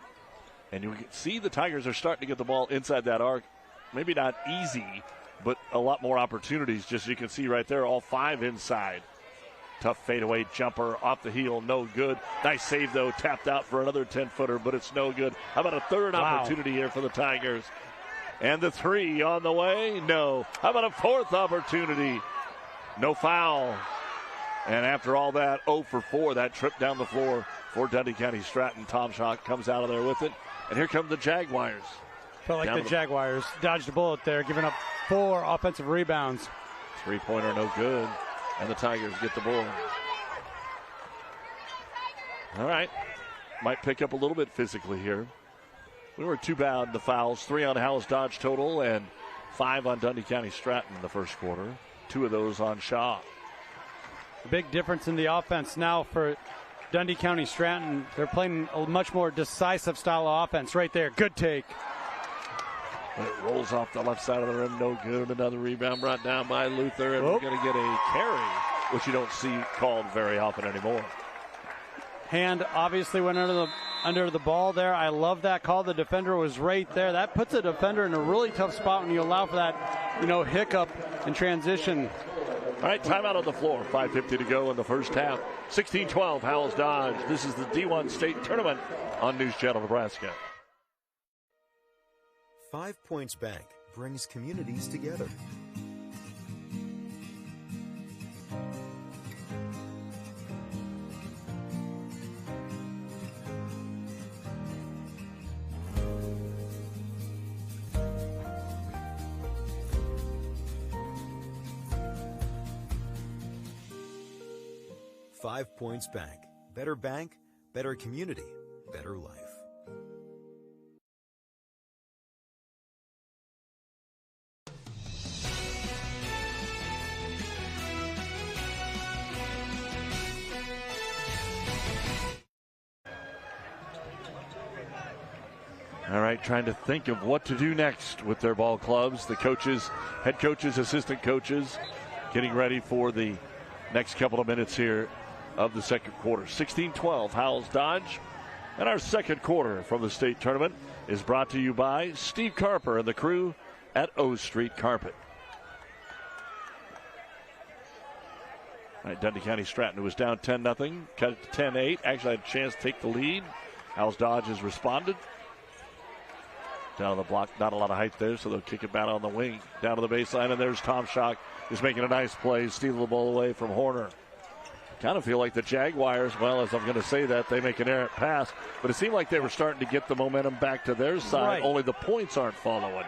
And you can see the Tigers are starting to get the ball inside that arc. Maybe not easy, but a lot more opportunities. Just you can see right there, all 5 inside. Tough fadeaway jumper off the heel, no good. Nice save, though, tapped out for another 10-footer, but it's no good. How about a third opportunity here for the Tigers? And the 3 on the way, no. How about a 4th opportunity? No foul. And after all that, 0 for 4, that trip down the floor for Dundy County Stratton. Tom Schock comes out of there with it. And here come the Jaguars.
Felt like the Jaguars dodged a bullet there, giving up 4 offensive rebounds.
3-pointer no good. And the Tigers get the ball. All right. Might pick up a little bit physically here. We weren't too bad in the fouls. 3 on Howells Dodge total and 5 on Dundy County Stratton in the first quarter. 2 of those on Shaw.
Big difference in the offense now for Dundy County Stratton. They're playing a much more decisive style of offense right there. Good take.
And it rolls off the left side of the rim. No good. Another rebound brought down by Luther. And we're going to get a carry, which you don't see called very often anymore.
Hand obviously went under the ball there. I love that call. The defender was right there. That puts a defender in a really tough spot when you allow for that, you know, hiccup in transition.
All right, timeout on the floor. 5:50 to go in the first half. 16-12, Howells Dodge. This is the D1 State Tournament on News Channel Nebraska.
5 Points Bank brings communities together. Five Points Bank. Better bank, better community, better life.
All right, trying to think of what to do next with their ball clubs. The coaches, head coaches, assistant coaches, getting ready for the next couple of minutes here of the second quarter. 16-12, Howells Dodge. And our second quarter from the state tournament is brought to you by Steve Carper and the crew at O Street Carpet. All right, Dundy County Stratton, who was down 10-0, cut it to 10-8. Actually had a chance to take the lead. Howells Dodge has responded. Down the block, not a lot of height there, so they'll kick it back on the wing. Down to the baseline, and there's Tom Schock, who's making a nice play, stealing the ball away from Horner. Kind of feel like the Jaguars, well, as I'm going to say that, they make an errant pass, but it seemed like they were starting to get the momentum back to their side,
right.
Only the points aren't following.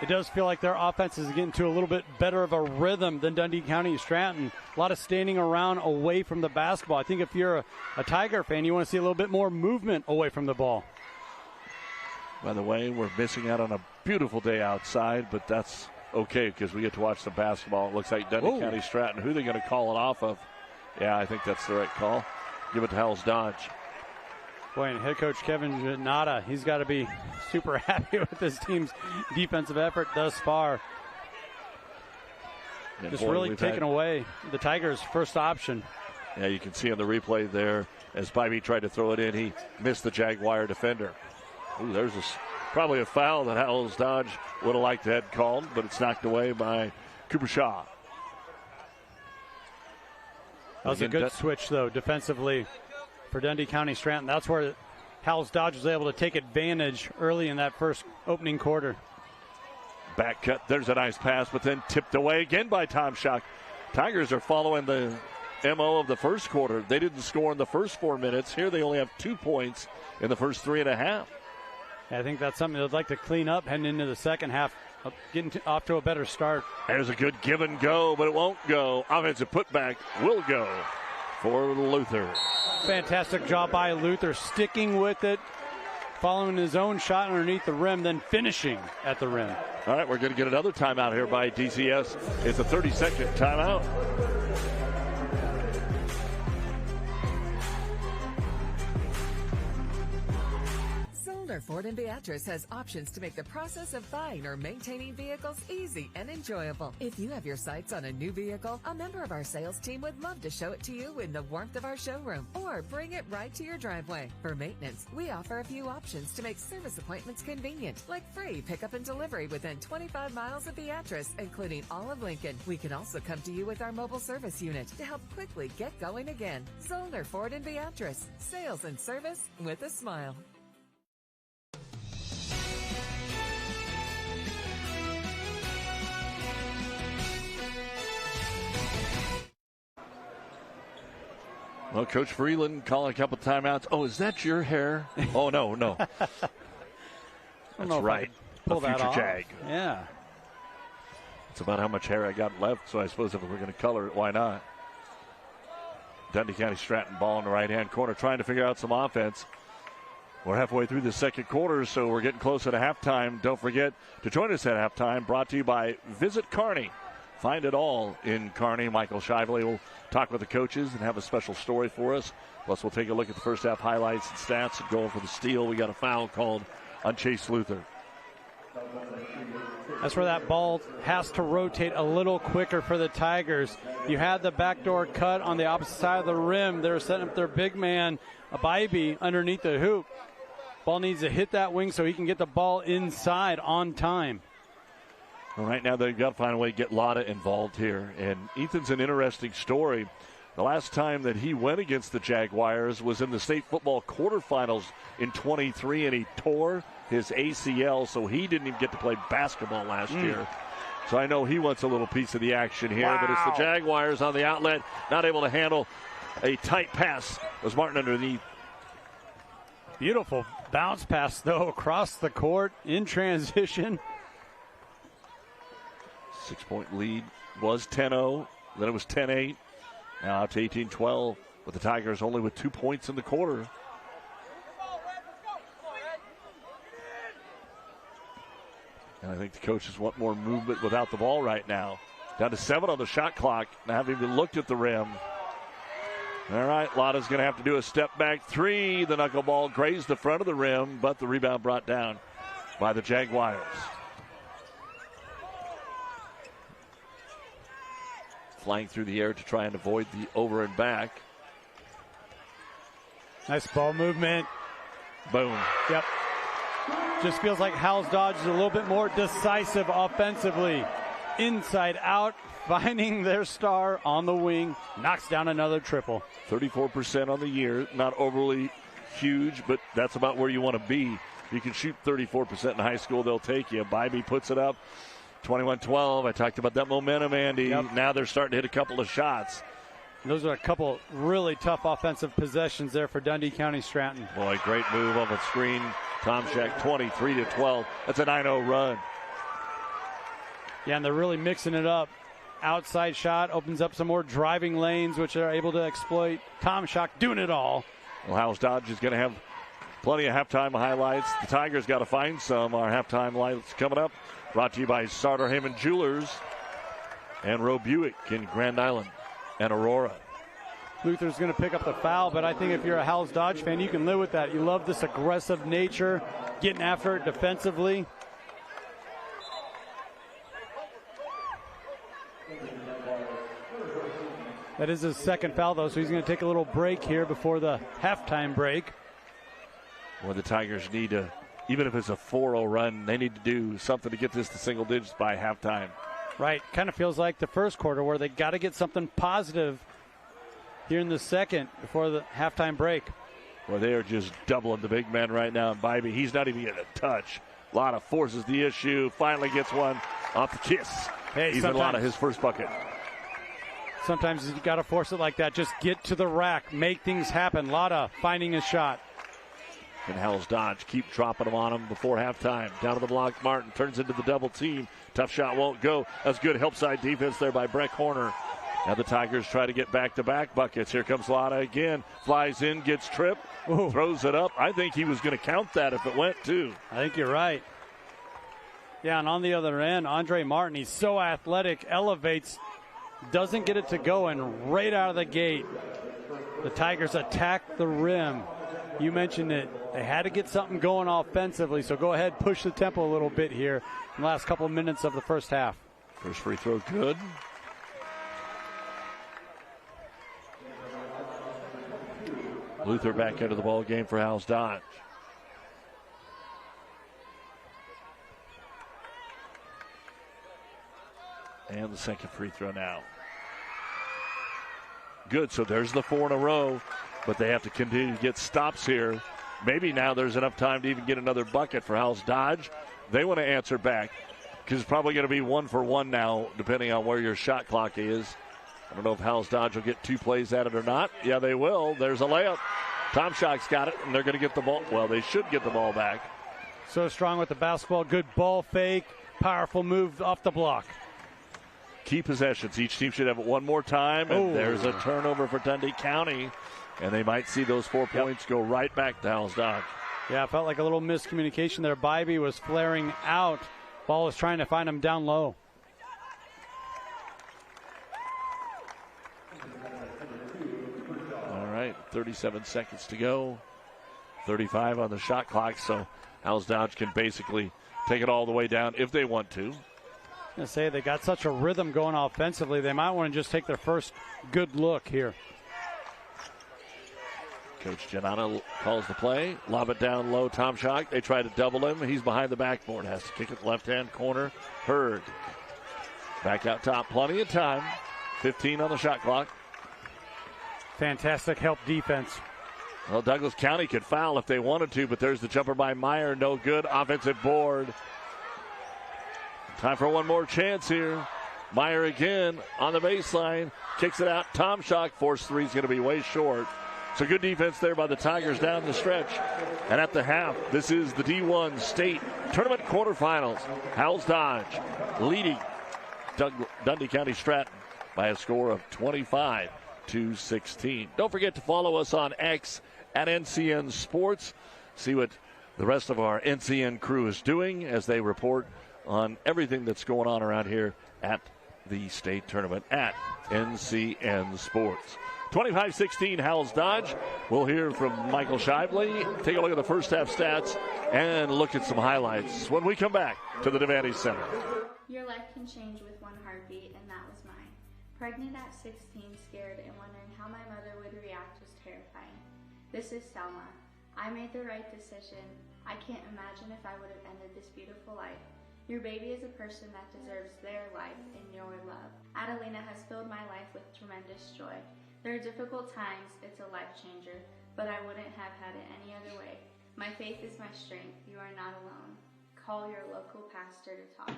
It does feel like their offense is getting to a little bit better of a rhythm than Dundy County Stratton. A lot of standing around away from the basketball. I think if you're a Tiger fan, you want to see a little bit more movement away from the ball.
By the way, we're missing out on a beautiful day outside, but that's okay because we get to watch the basketball. It looks like Dundy County Stratton. Who are they going to call it off of? Yeah, I think that's the right call. Give it to Howells Dodge.
Boy, and head coach Kevin Janata, he's got to be super happy with his team's defensive effort thus far.
And
just really taking away the Tigers' first option.
Yeah, you can see on the replay there as Bybee tried to throw it in, he missed the Jaguar defender. Ooh, there's probably a foul that Howells Dodge would have liked to have called, but it's knocked away by Cooper Shaw.
That was a good switch, though, defensively for Dundy County Stratton. That's where Howells Dodge was able to take advantage early in that first opening quarter.
Back cut. There's a nice pass, but then tipped away again by Tom Schock. Tigers are following the MO of the first quarter. They didn't score in the first 4 minutes. Here they only have 2 points in the first 3.5.
I think that's something they'd like to clean up heading into the second half, getting off to a better start.
There's a good give and go, but it won't go. Offensive putback will go for Luther.
Fantastic job by Luther, sticking with it, following his own shot underneath the rim, then finishing at the rim.
All right, we're going to get another timeout here by DCS. It's a 30-second timeout.
Ford and Beatrice has options to make the process of buying or maintaining vehicles easy and enjoyable. If you have your sights on a new vehicle, a member of our sales team would love to show it to you in the warmth of our showroom or bring it right to your driveway. For maintenance, we offer a few options to make service appointments convenient, like free pickup and delivery within 25 miles of Beatrice, including all of Lincoln. We can also come to you with our mobile service unit to help quickly get going again. Zollner Ford and Beatrice, sales and service with a smile.
Well, Coach Freeland calling a couple timeouts. Oh, is that your hair? Oh, no. That's right.
Pull
the future
that off.
Jag.
Yeah.
It's about how much hair I got left, so I suppose if we're going to color it, why not? Dundy County Stratton ball in the right-hand corner, trying to figure out some offense. We're halfway through the second quarter, so we're getting closer to halftime. Don't forget to join us at halftime, brought to you by Visit Kearney. Find it all in Kearney. Michael Shively will talk with the coaches and have a special story for us. Plus, we'll take a look at the first half highlights and stats and going for the steal. We got a foul called on Chase Luther.
That's where that ball has to rotate a little quicker for the Tigers. You had the backdoor cut on the opposite side of the rim. They're setting up their big man, Bybee, underneath the hoop. Ball needs to hit that wing so he can get the ball inside on time.
Well, right now they've got to find a way to get Lotta involved here. And Ethan's an interesting story. The last time that he went against the Jaguars was in the state football quarterfinals in 23, and he tore his ACL, so he didn't even get to play basketball last year. So I know he wants a little piece of the action here, but it's the Jaguars on the outlet, not able to handle a tight pass. Was Martin underneath?
Beautiful bounce pass, though, across the court in transition.
6-point lead was 10-0. Then it was 10-8. Now out to 18-12 with the Tigers only with 2 points in the quarter. And I think the coaches want more movement without the ball right now. Down to 7 on the shot clock. Now haven't even looked at the rim. All right, Lotta's going to have to do a step back three. The knuckleball grazed the front of the rim, but the rebound brought down by the Jaguars. Flying through the air to try and avoid the over and back.
Nice ball movement.
Boom.
Yep. Just feels like Howells Dodge is a little bit more decisive offensively. Inside out, finding their star on the wing. Knocks down another triple.
34% on the year. Not overly huge, but that's about where you want to be. If you can shoot 34% in high school, they'll take you. Bybee puts it up. 21-12. I talked about that momentum, Andy.
Yep.
Now they're starting to hit a couple of shots.
Those are a couple really tough offensive possessions there for Dundy County Stratton.
Boy, great move on the screen. Tomczak 23-12. That's a 9-0 run.
Yeah, and they're really mixing it up. Outside shot opens up some more driving lanes, which they're able to exploit. Tomczak doing it all.
Well, Howells Dodge is going to have plenty of halftime highlights. The Tigers got to find some. Our halftime highlights coming up. Brought to you by Sartor Heyman Jewelers and Roe Buick in Grand Island and Aurora.
Luther's going to pick up the foul, but I think if you're a Howells Dodge fan, you can live with that. You love this aggressive nature, getting after it defensively. That is his second foul, though, so he's going to take a little break here before the halftime break.
Well, the Tigers need to, even if it's a 4-0 run, they need to do something to get this to single digits by halftime.
Right. Kind of feels like the first quarter where they got to get something positive here in the second before the halftime break.
Well, they are just doubling the big man right now. And Bybee, he's not even getting a touch. Lotta forces the issue. Finally gets one off the kiss.
Hey,
even Lotta, his first bucket.
Sometimes you got to force it like that. Just get to the rack. Make things happen. Lotta finding a shot.
And Howells Dodge keep dropping them on him before halftime. Down to the block, Martin turns into the double team. Tough shot won't go. That's good help side defense there by Breck Horner. Now the Tigers try to get back-to-back buckets. Here comes Lotta again. Flies in, gets tripped, throws it up. I think he was going to count that if it went, too.
I think you're right. Yeah, and on the other end, Andre Martin, he's so athletic, elevates, doesn't get it to go, and right out of the gate, the Tigers attack the rim. You mentioned it. They had to get something going offensively, so go ahead, push the tempo a little bit here in the last couple of minutes of the first half.
First free throw good. Luther back into the ball game for Howells Dodge. And the second free throw now. Good, so there's the 4 in a row, but they have to continue to get stops here. Maybe now there's enough time to even get another bucket for Howells Dodge. They want to answer back because it's probably going to be 1 for 1 now, depending on where your shot clock is. I don't know if Howells Dodge will get 2 plays at it or not. Yeah, they will. There's a layup. Tomczak's got it, and they're going to get the ball. Well, they should get the ball back.
So strong with the basketball. Good ball fake. Powerful move off the block.
Key possessions. Each team should have it one more time, and there's a turnover for Dundy County, and they might see those 4 points go right back to Howells Dodge.
Yeah, it felt like a little miscommunication there. Bybee was flaring out. Ball was trying to find him down low.
All right, 37 seconds to go. 35 on the shot clock, so Howells Dodge can basically take it all the way down if they want to.
I was gonna say they got such a rhythm going offensively. They might want to just take their first good look here.
Coach Giannata calls the play. Lob it down low. Tom Schock. They try to double him. He's behind the backboard. Has to kick it left-hand corner. Hurd. Back out top. Plenty of time. 15 on the shot clock.
Fantastic help defense.
Well, Douglas County could foul if they wanted to, but there's the jumper by Meyer. No good. Offensive board. Time for one more chance here. Meyer again on the baseline. Kicks it out. Tom Schock. Force three is going to be way short. So good defense there by the Tigers down the stretch. And at the half, this is the D1 State Tournament quarterfinals. Howells Dodge leading Dundy County Stratton by a score of 25-16. Don't forget to follow us on X at NCN Sports. See what the rest of our NCN crew is doing as they report on everything that's going on around here at the state tournament at NCN Sports. 25-16 Howells Dodge. We'll hear from Michael Shively. Take a look at the first half stats and look at some highlights when we come back to the Devaney Center.
Your life can change with one heartbeat, and that was mine. Pregnant at 16, scared and wondering how my mother would react was terrifying. This is Selma. I made the right decision. I can't imagine if I would have ended this beautiful life. Your baby is a person that deserves their life and your love. Adelina has filled my life with tremendous joy. There are difficult times, it's a life changer, but I wouldn't have had it any other way. My faith is my strength. You are not alone. Call your local pastor to talk.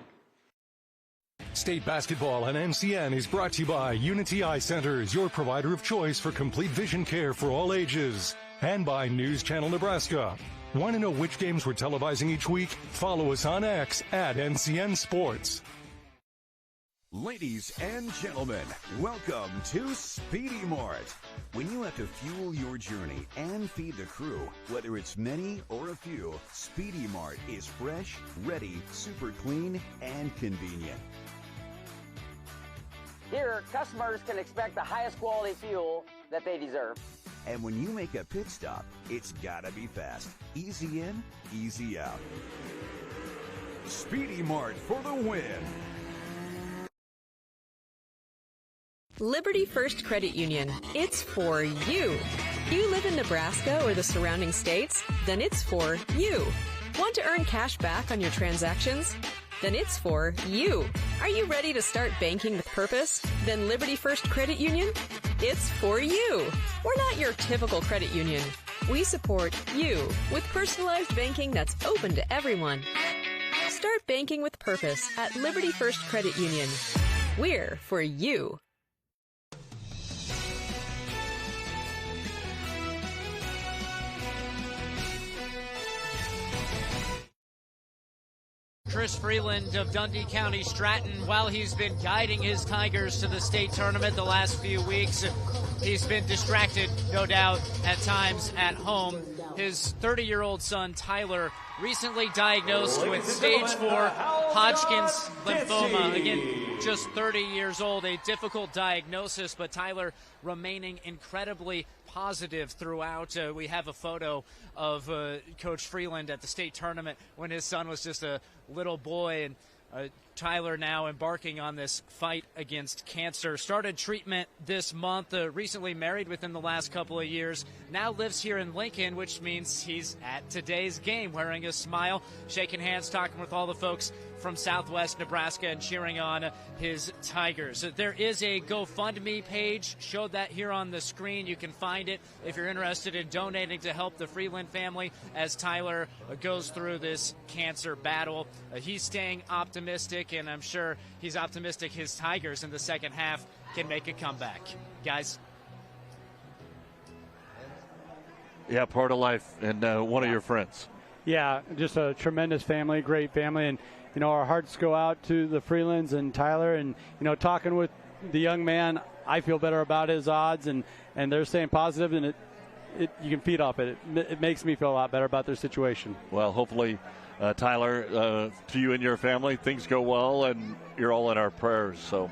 State basketball on NCN is brought to you by Unity Eye Centers, your provider of choice for complete vision care for all ages. And by News Channel Nebraska. Want to know which games we're televising each week? Follow us on X at NCN Sports.
Ladies and gentlemen, welcome to Speedy Mart. When you have to fuel your journey and feed the crew, whether it's many or a few, Speedy Mart is fresh, ready, super clean, and convenient.
Here, customers can expect the highest quality fuel that they deserve.
And when you make a pit stop, it's gotta be fast. Easy in, easy out. Speedy Mart for the win.
Liberty First Credit Union. It's for you. You live in Nebraska or the surrounding states? Then it's for you. Want to earn cash back on your transactions? Then it's for you. Are you ready to start banking with purpose? Then Liberty First Credit Union? It's for you. We're not your typical credit union. We support you with personalized banking that's open to everyone. Start banking with purpose at Liberty First Credit Union. We're for you.
Chris Freeland of Dundy County Stratton, while he's been guiding his Tigers to the state tournament the last few weeks, he's been distracted, no doubt, at times at home. His 30-year-old son, Tyler, recently diagnosed with stage 4 Hodgkin's lymphoma. Again, just 30 years old, a difficult diagnosis, but Tyler remaining incredibly positive throughout. We have a photo of Coach Freeland at the state tournament when his son was just a little boy, and Tyler now embarking on this fight against cancer. Started treatment this month, recently married within the last couple of years, now lives here in Lincoln, which means he's at today's game wearing a smile, shaking hands, talking with all the folks from Southwest Nebraska and cheering on his Tigers. There is a GoFundMe page, showed that here on the screen. You can find it if you're interested in donating to help the Freeland family as Tyler goes through this cancer battle. He's staying optimistic, and I'm sure he's optimistic his Tigers in the second half can make a comeback. Guys?
Yeah, part of life, and one of your friends.
Yeah, just a tremendous family, great family, and you know, our hearts go out to the Freelands and Tyler, and you know, talking with the young man, I feel better about his odds, and they're staying positive, and you can feed off it. It makes me feel a lot better about their situation.
Well, hopefully, Tyler, to you and your family, things go well, and you're all in our prayers. So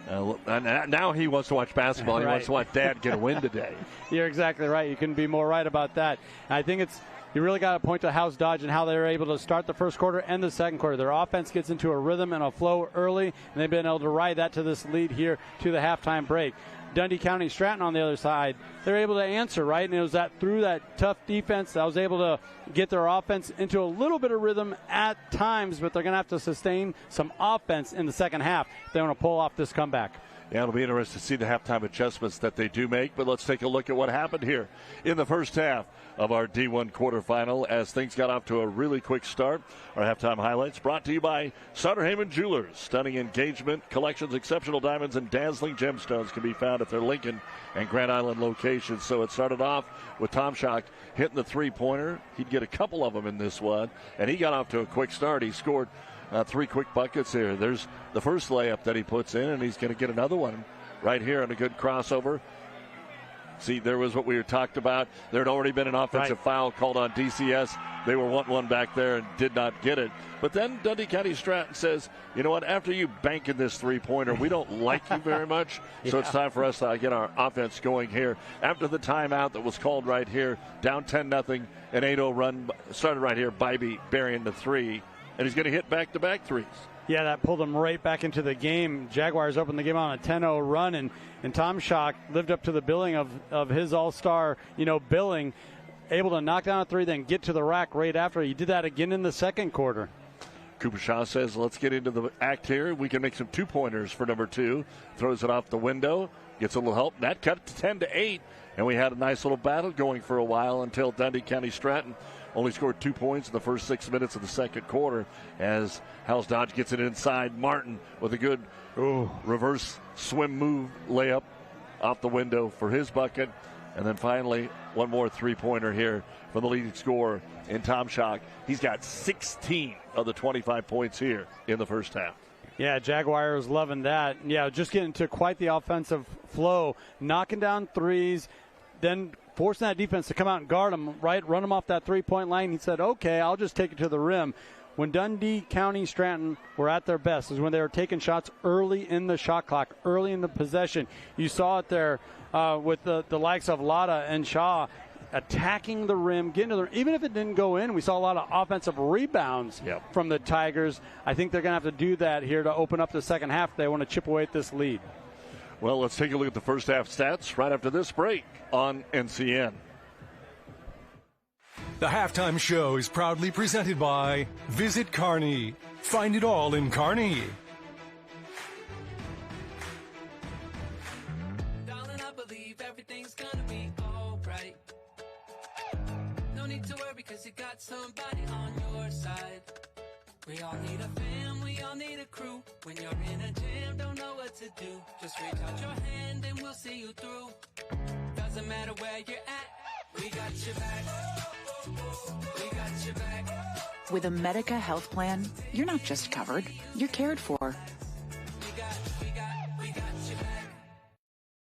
now he wants to watch basketball. He wants to watch Dad get a win today.
You're exactly right. You couldn't be more right about that. And I think you really got to point to Howells Dodge and how they were able to start the first quarter and the second quarter. Their offense gets into a rhythm and a flow early, and they've been able to ride that to this lead here to the halftime break. Dundy County Stratton on the other side, they're able to answer, right? And it was that through that tough defense that was able to get their offense into a little bit of rhythm at times, but they're going to have to sustain some offense in the second half if they want to pull off this comeback.
Yeah, it'll be interesting to see the halftime adjustments that they do make, but let's take a look at what happened here in the first half of our D1 quarterfinal as things got off to a really quick start. Our halftime highlights brought to you by Sutter Heyman Jewelers. Stunning engagement collections, exceptional diamonds, and dazzling gemstones can be found at their Lincoln and Grand Island locations. So it started off with Tom Schock hitting the three-pointer. He'd get a couple of them in this one, and he got off to a quick start. He scored 3 quick buckets here. There's the first layup that he puts in, and he's going to get another one right here on a good crossover. See, there was what we had talked about. There had already been an offensive foul called on DCS. They were 1-1 back there and did not get it. But then Dundy County Stratton says, you know what, after you bank in this three-pointer, we don't like you very much, so it's time for us to get our offense going here. After the timeout that was called right here, down 10-0, an 8-0 run started right here. Bybee burying the three. And he's going to hit back-to-back threes.
Yeah, that pulled them right back into the game. Jaguars opened the game on a 10-0 run, and Tom Schock lived up to the billing of his all-star, billing, able to knock down a three, then get to the rack right after. He did that again in the second quarter.
Cooper Shaw says, let's get into the act here. We can make some two-pointers for number 2. Throws it off the window, gets a little help. That cut to 10-8, and we had a nice little battle going for a while until Dundy County Stratton only scored 2 points in the first 6 minutes of the second quarter as Howells Dodge gets it inside. Martin with a good reverse swim move layup off the window for his bucket. And then finally, one more three-pointer here from the leading scorer in Tom Schock. He's got 16 of the 25 points here in the first half.
Yeah, Jaguars loving that. Yeah, just getting to quite the offensive flow, knocking down threes, then forcing that defense to come out and guard him, right? Run him off that three-point line. He said, okay, I'll just take it to the rim. When Dundy County Stratton were at their best is when they were taking shots early in the shot clock, early in the possession. You saw it there with the likes of Latta and Shaw attacking the rim, getting to the rim. Even if it didn't go in, we saw a lot of offensive rebounds from the Tigers. I think they're going to have to do that here to open up the second half if they want to chip away at this lead.
Well, let's take a look at the first half stats right after this break on NCN.
The halftime show is proudly presented by Visit Kearney. Find it all in Kearney.
Darling, I believe everything's gonna be alright. No need to worry because you got somebody on your side. We all need a fam, we all need a crew. When you're in a jam, don't know what to do. Just reach out your hand and we'll see you through. Doesn't matter where you're at, we got your back. We got your back.
With a Medica health plan, you're not just covered, you're cared for.
We got your back.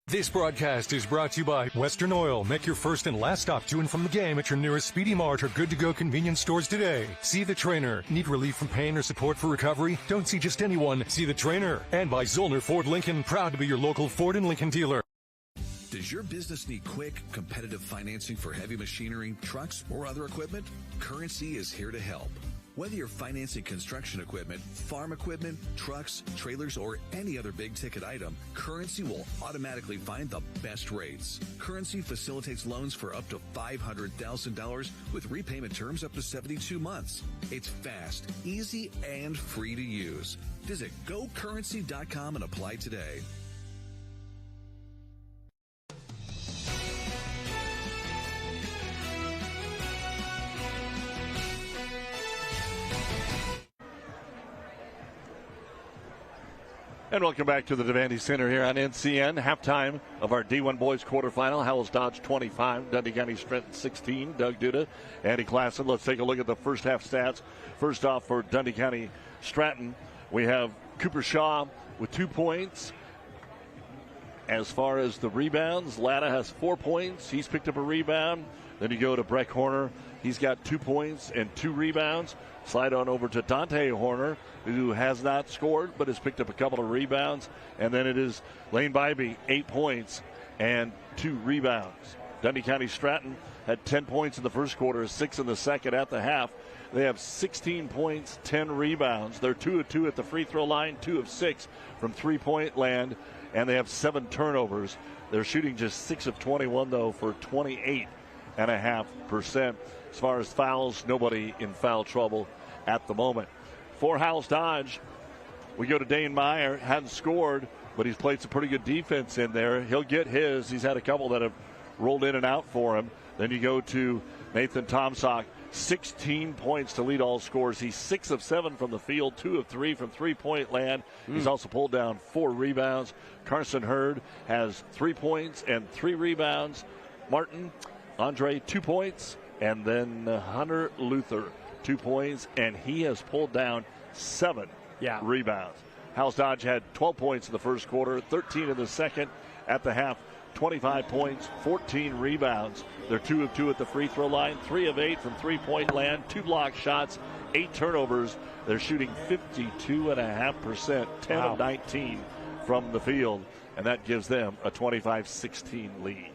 This broadcast is brought to you by Western Oil. Make your first and last stop to and from the game at your nearest Speedy Mart or good-to-go convenience stores today. See the trainer. Need relief from pain or support for recovery? Don't see just anyone. See the trainer. And by Zollner Ford Lincoln, proud to be your local Ford and Lincoln dealer.
Does your business need quick, competitive financing for heavy machinery, trucks, or other equipment? Currency is here to help. Whether you're financing construction equipment, farm equipment, trucks, trailers, or any other big-ticket item, Currency will automatically find the best rates. Currency facilitates loans for up to $500,000 with repayment terms up to 72 months. It's fast, easy, and free to use. Visit GoCurrency.com and apply today.
And welcome back to the Devaney Center here on NCN. Halftime of our D1 Boys quarterfinal. Howells Dodge 25, Dundy County Stratton 16. Doug Duda, Andy Klassen. Let's take a look at the first half stats. First off, for Dundy County Stratton, we have Cooper Shaw with 2 points. As far as the rebounds, Latta has 4 points. He's picked up a rebound. Then you go to Breck Horner. He's got 2 points and 2 rebounds. Slide on over to Dante Horner, who has not scored but has picked up a couple of rebounds. And then it is Lane Bybee, 8 points and 2 rebounds. Dundy County Stratton had 10 points in the first quarter, 6 in the second. At the half, they have 16 points, 10 rebounds. They're 2 of 2 at the free throw line, 2 of 6 from three-point land. and they have 7 turnovers. They're shooting just 6 of 21, though, for 28.5%. As far as fouls, nobody in foul trouble at the moment. For Howells Dodge, we go to Dane Meyer, hadn't scored, but he's played some pretty good defense in there. He'll get his. He's had a couple that have rolled in and out for him. Then you go to Nathan Tomsock, 16 points to lead all scores. He's 6 of 7 from the field, 2 of 3 from three-point land. He's also pulled down 4 rebounds. Carson Hurd has 3 points and 3 rebounds. Martin, Andre, 2 points. And then Hunter Luther, 2 points. And he has pulled down 7 rebounds. Howells Dodge had 12 points in the first quarter, 13 in the second. At the half, 25 points, 14 rebounds. They're 2 of 2 at the free throw line, 3 of 8 from three-point land, 2 block shots, 8 turnovers. They're shooting 52.5%, 10 of 19 from the field, and that gives them a 25-16 lead.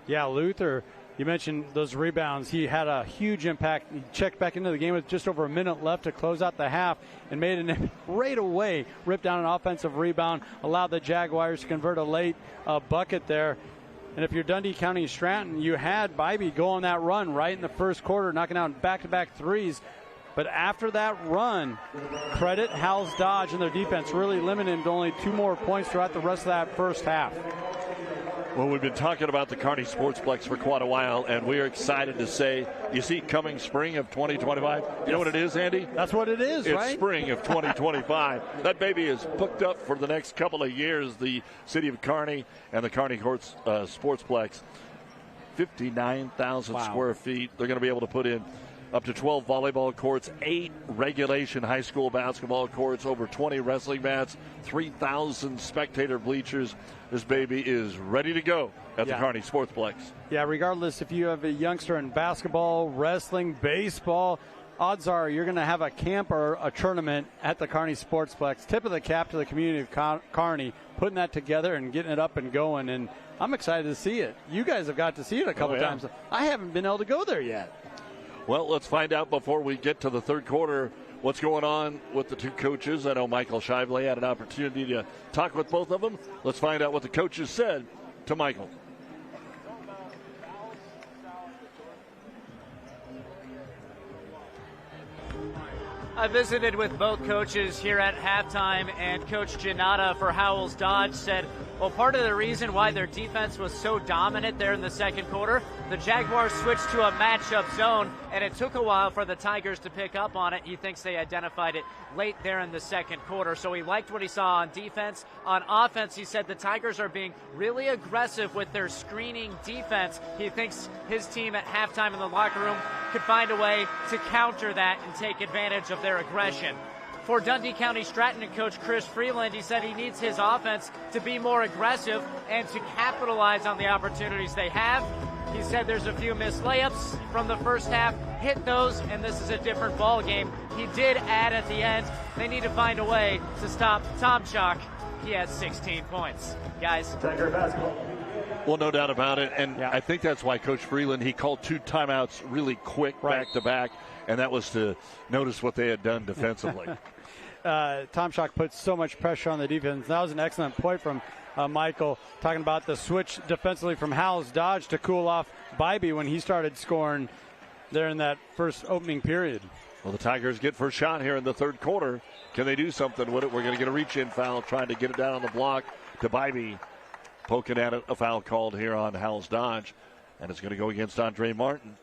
Yeah, Luther, you mentioned those rebounds. He had a huge impact. He checked back into the game with just over a minute left to close out the half and made an right away, ripped down an offensive rebound, allowed the Jaguars to convert a late bucket there. And if you're Dundy County Stratton, you had Bybee go on that run right in the first quarter, knocking out back-to-back threes. But after that run, credit Howells Dodge and their defense, really limited to only 2 more points throughout the rest of that first half.
Well, we've been talking about the Kearney Sportsplex for quite a while, and we are excited to say, you see coming spring of 2025? You know what it is, Andy?
That's what it is,
it's
right?
It's spring of 2025. That baby is booked up for the next couple of years. The city of Kearney and the Kearney Sportsplex, 59,000 square feet. They're going to be able to put in up to 12 volleyball courts, 8 regulation high school basketball courts, over 20 wrestling mats, 3,000 spectator bleachers. This baby is ready to go at the Kearney Sportsplex.
Yeah, regardless if you have a youngster in basketball, wrestling, baseball, odds are you're going to have a camp or a tournament at the Kearney Sportsplex. Tip of the cap to the community of Kearney, putting that together and getting it up and going. And I'm excited to see it. You guys have got to see it a couple times. I haven't been able to go there yet.
Well, let's find out before we get to the third quarter what's going on with the 2 coaches. I know Michael Shively had an opportunity to talk with both of them. Let's find out what the coaches said to Michael.
I visited with both coaches here at halftime, and Coach Giannata for Howells Dodge said, well, part of the reason why their defense was so dominant there in the second quarter, the Jaguars switched to a matchup zone, and it took a while for the Tigers to pick up on it. He thinks they identified it late there in the second quarter, so he liked what he saw on defense. On offense, he said the Tigers are being really aggressive with their screening defense. He thinks his team at halftime in the locker room could find a way to counter that and take advantage of their aggression. For Dundy County Stratton and Coach Chris Freeland, he said he needs his offense to be more aggressive and to capitalize on the opportunities they have. He said there's a few missed layups from the first half. Hit those, and this is a different ball game. He did add at the end, they need to find a way to stop Tomchak. He has 16 points. Guys.
Tiger basketball. Well, no doubt about it, and I think that's why Coach Freeland, he called 2 timeouts really quick back-to-back, and that was to notice what they had done defensively.
Tomchak put so much pressure on the defense. That was an excellent point from Michael, talking about the switch defensively from Howells Dodge to cool off Bybee when he started scoring there in that first opening period.
Well, the Tigers get first shot here in the third quarter. Can they do something with it? We're going to get a reach-in foul, trying to get it down on the block to Bybee. Poking at it, a foul called here on Howells Dodge, and it's going to go against Andre Martin.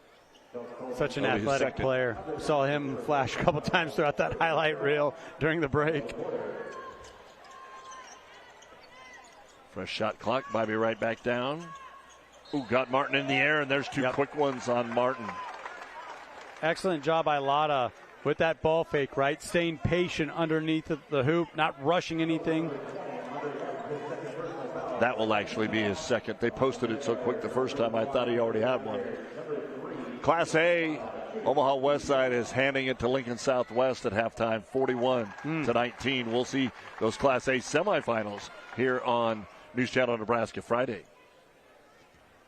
Such an athletic player. Saw him flash a couple times throughout that highlight reel during the break.
Fresh shot clock. Bybee right back down. Ooh, got Martin in the air, and there's 2 quick ones on Martin.
Excellent job by Lotta with that ball fake, right? Staying patient underneath the hoop, not rushing anything.
That will actually be his second. They posted it so quick the first time I thought he already had one. Class A, Omaha Westside is handing it to Lincoln Southwest at halftime, 41-19. We'll see those Class A semifinals here on News Channel Nebraska Friday.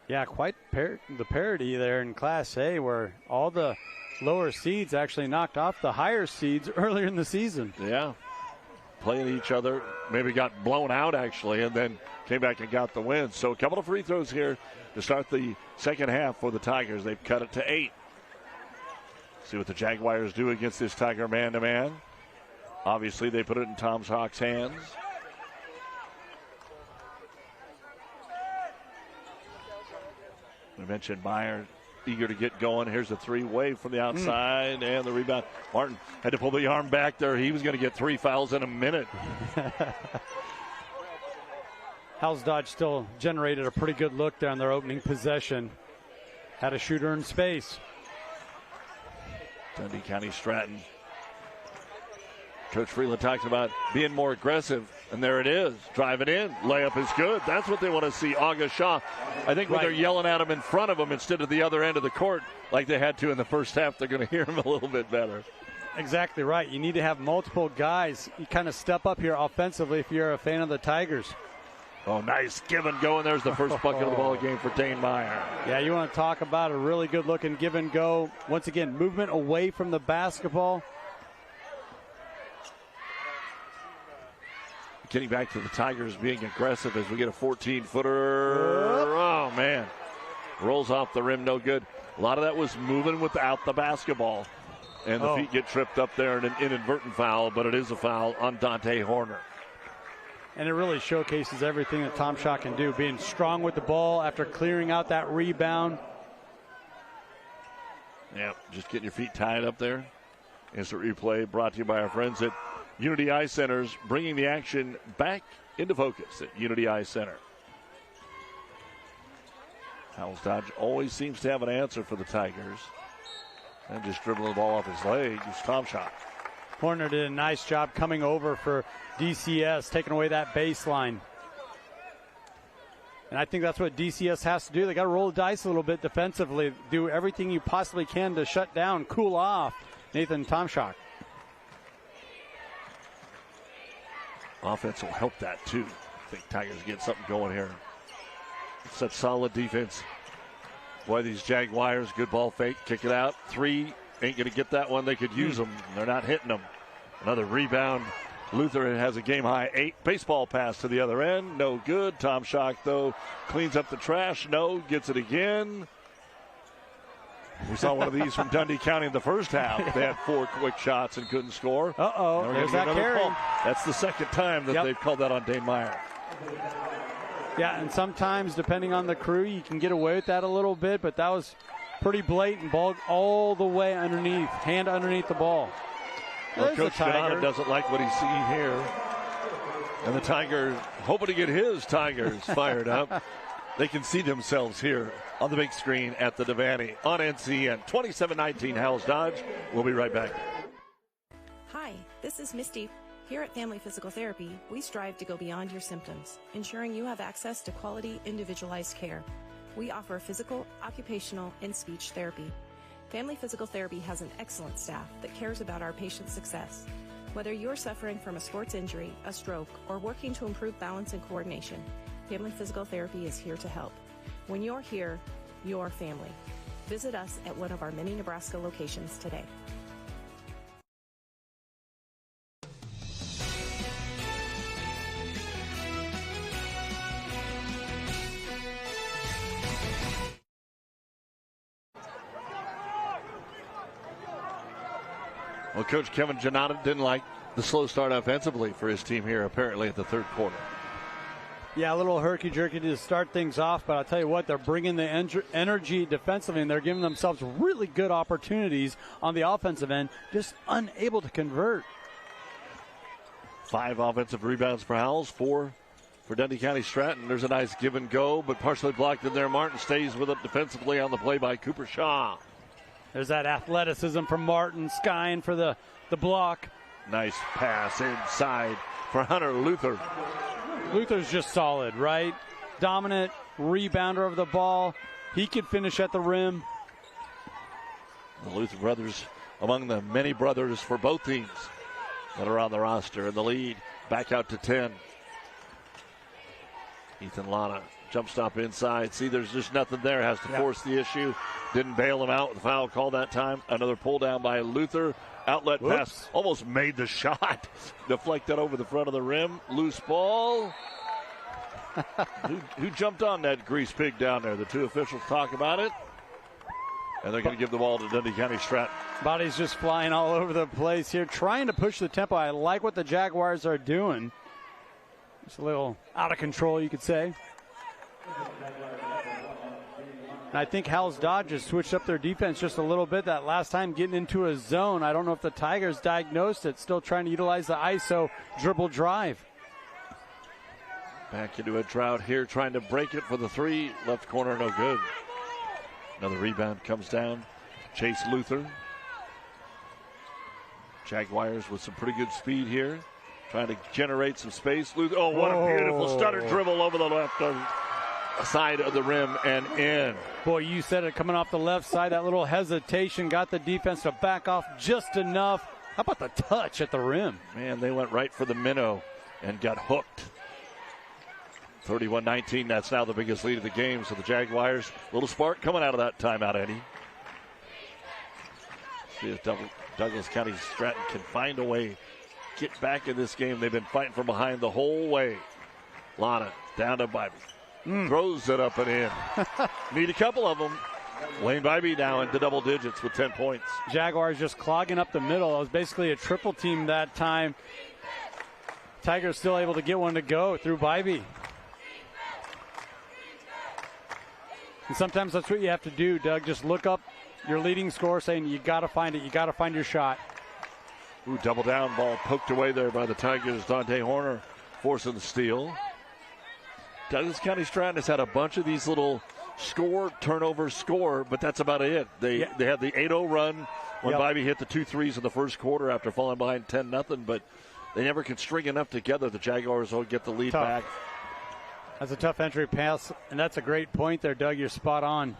Yeah, quite the parity there in Class A, where all the lower seeds actually knocked off the higher seeds earlier in the season.
Yeah. playing each other, maybe got blown out actually, and then came back and got the win. So a couple of free throws here to start the second half for the Tigers. They've cut it to 8. See what the Jaguars do against this Tiger man-to-man. Obviously, they put it in Tom Hawk's hands. We mentioned Meyer eager to get going. Here's a three-way from the outside, and the rebound. Martin had to pull the arm back there. He was going to get 3 fouls in a minute.
Howells Dodge still generated a pretty good look there on their opening possession. Had a shooter in space.
Dundy County Stratton. Coach Freeland talks about being more aggressive, and there it is. Driving in. Layup is good. That's what they want to see. August Shaw. I think when they're yelling at him in front of him instead of the other end of the court like they had to in the first half, they're going to hear him a little bit better.
Exactly right. You need to have multiple guys. You kind of step up here offensively if you're a fan of the Tigers.
Oh, nice give and go, and there's the first bucket of the ball game for Dane Meyer.
Yeah, you want to talk about a really good-looking give and go. Once again, movement away from the basketball.
Getting back to the Tigers being aggressive as we get a 14-footer. Oh, man. Rolls off the rim, no good. A lot of that was moving without the basketball. And the feet get tripped up there in an inadvertent foul, but it is a foul on Dante Horner.
And it really showcases everything that Tom Shaw can do, being strong with the ball after clearing out that rebound.
Yeah, just getting your feet tied up there. Instant replay brought to you by our friends at Unity Eye Centers, bringing the action back into focus at Unity Eye Center. Howells Dodge always seems to have an answer for the Tigers. And just dribbling the ball off his leg is Tom Shaw.
Horner did a nice job coming over for DCS, taking away that baseline. And I think that's what DCS has to do. They got to roll the dice a little bit defensively, do everything you possibly can to shut down, cool off Nathan Tomshak.
Offense will help that too. I think Tigers get something going here. It's that solid defense. Boy, these Jaguars, good ball fake, kick it out. 3, ain't going to get that one. They could use them. They're not hitting them. Another rebound. Luther has a game-high 8. Baseball pass to the other end. No good. Tom Schock, though, cleans up the trash. No, gets it again. We saw one of these from Dundy County in the first half. They had 4 quick shots and couldn't score.
There's that carry.
Call. That's the second time that they've called that on Dane Meyer.
Yeah, and sometimes, depending on the crew, you can get away with that a little bit, but that was pretty blatant. Ball all the way underneath, hand underneath the ball.
Well, Coach Donata doesn't like what he's seeing here. And the Tigers, hoping to get his Tigers fired up. They can see themselves here on the big screen at the Devaney on NCN. 27-19 Howells Dodge. We'll be right back.
Hi, this is Misty. Here at Family Physical Therapy, we strive to go beyond your symptoms, ensuring you have access to quality, individualized care. We offer physical, occupational, and speech therapy. Family Physical Therapy has an excellent staff that cares about our patients' success. Whether you're suffering from a sports injury, a stroke, or working to improve balance and coordination, Family Physical Therapy is here to help. When you're here, you're family. Visit us at one of our many Nebraska locations today.
Well, Coach Kevin Janata didn't like the slow start offensively for his team here, apparently, at the third quarter.
Yeah, a little herky-jerky to start things off, but I'll tell you what, they're bringing the energy defensively, and they're giving themselves really good opportunities on the offensive end, just unable to convert.
5 offensive rebounds for Howells, 4 for Dundy County Stratton. There's a nice give and go, but partially blocked in there. Martin stays with it defensively on the play by Cooper Shaw.
There's that athleticism from Martin, skying for the block.
Nice pass inside for Hunter Luther.
Luther's just solid, right? Dominant rebounder of the ball. He could finish at the rim.
The Luther brothers among the many brothers for both teams that are on the roster. And the lead back out to 10. Ethan Lana Jump stop inside. See, there's just nothing there. Has to force the issue. Didn't bail him out with the foul call that time. Another pull down by Luther. Outlet pass. Almost made the shot. Deflected over the front of the rim. Loose ball. who jumped on that grease pig down there? The two officials talk about it. And they're going to give the ball to Dundy County Stratton.
Bodies just flying all over the place here, trying to push the tempo. I like what the Jaguars are doing. It's a little out of control, you could say. And I think Howells Dodge has switched up their defense just a little bit. That last time getting into a zone, I don't know if the Tigers diagnosed it. Still trying to utilize the ISO dribble drive.
Back into a drought here, trying to break it for the three. Left corner, no good. Another rebound comes down. Chase Luther. Jaguars with some pretty good speed here. Trying to generate some space. Luther, what a beautiful stutter dribble over the left side of the rim and in.
Boy, you said it, coming off the left side. That little hesitation got the defense to back off just enough. How about the touch at the rim?
Man, they went right for the minnow and got hooked. 31-19, that's now the biggest lead of the game. So the Jaguars, little spark coming out of that timeout, Eddie. See if Douglas County Stratton can find a way, get back in this game. They've been fighting from behind the whole way. Lana down to Bybee. Throws it up and in. Need a couple of them. Wayne Bybee now into double digits with 10 points.
Jaguars just clogging up the middle. It was basically a triple team that time. Tigers still able to get one to go through Bybee. And sometimes that's what you have to do, Doug. Just look up your leading scorer saying you got to find it. You got to find your shot.
Ooh, double down ball poked away there by the Tigers. Dante Horner forcing the steal. Douglas County Stratton has had a bunch of these little turnover, but that's about it. They had the 8-0 run when Bybee hit the 2 threes in the first quarter after falling behind 10-0, but they never can string enough together. The Jaguars will get the lead back.
That's a tough entry pass, and that's a great point there, Doug. You're spot on.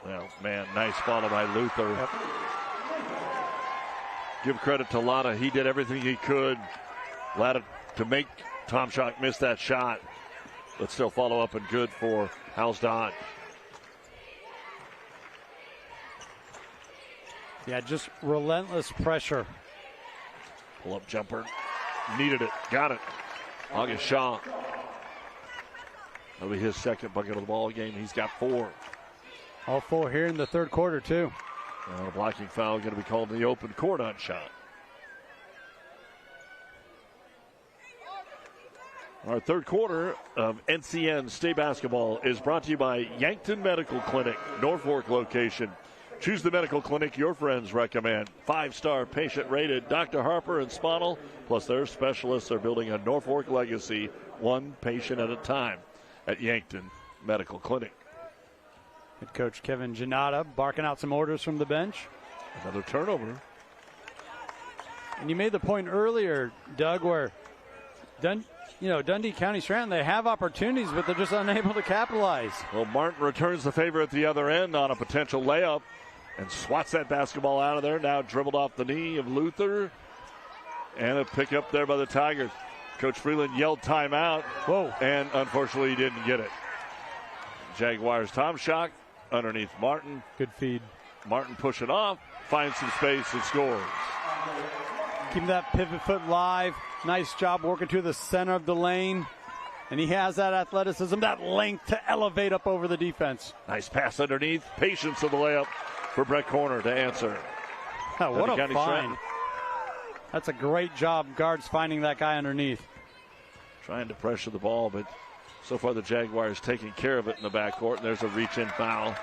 Well, man, nice follow by Luther. Yep. Give credit to Latta. He did everything he could. Latta to make Tom Schock miss that shot, but still follow up and good for Howells Dodge.
Yeah, just relentless pressure.
Pull-up jumper. Needed it. Got it. August Shaw. That'll be his second bucket of the ball game. He's got 4.
All 4 here in the third quarter, too.
A blocking foul going to be called in the open court on shot. Our third quarter of NCN State Basketball is brought to you by Yankton Medical Clinic, Norfolk location. Choose the medical clinic your friends recommend. 5-star patient rated. Dr. Harper and Sponnell, plus their specialists are building a Norfolk legacy, one patient at a time at Yankton Medical Clinic.
Head coach Kevin Janata barking out some orders from the bench.
Another turnover.
And you made the point earlier, Doug, where Dundy County Stratton, they have opportunities, but they're just unable to capitalize.
Well, Martin returns the favor at the other end on a potential layup and swats that basketball out of there. Now dribbled off the knee of Luther. And a pick up there by the Tigers. Coach Freeland yelled timeout.
Whoa.
And unfortunately he didn't get it. Jaguars Tom Schock underneath Martin.
Good feed.
Martin pushing off, finds some space and scores.
Keeping that pivot foot live. Nice job working to the center of the lane. And he has that athleticism, that length to elevate up over the defense.
Nice pass underneath. Patience of the layup for Brett Corner to answer.
What a find. That's a great job, guards finding that guy underneath.
Trying to pressure the ball, but so far the Jaguars taking care of it in the backcourt. And there's a reach-in foul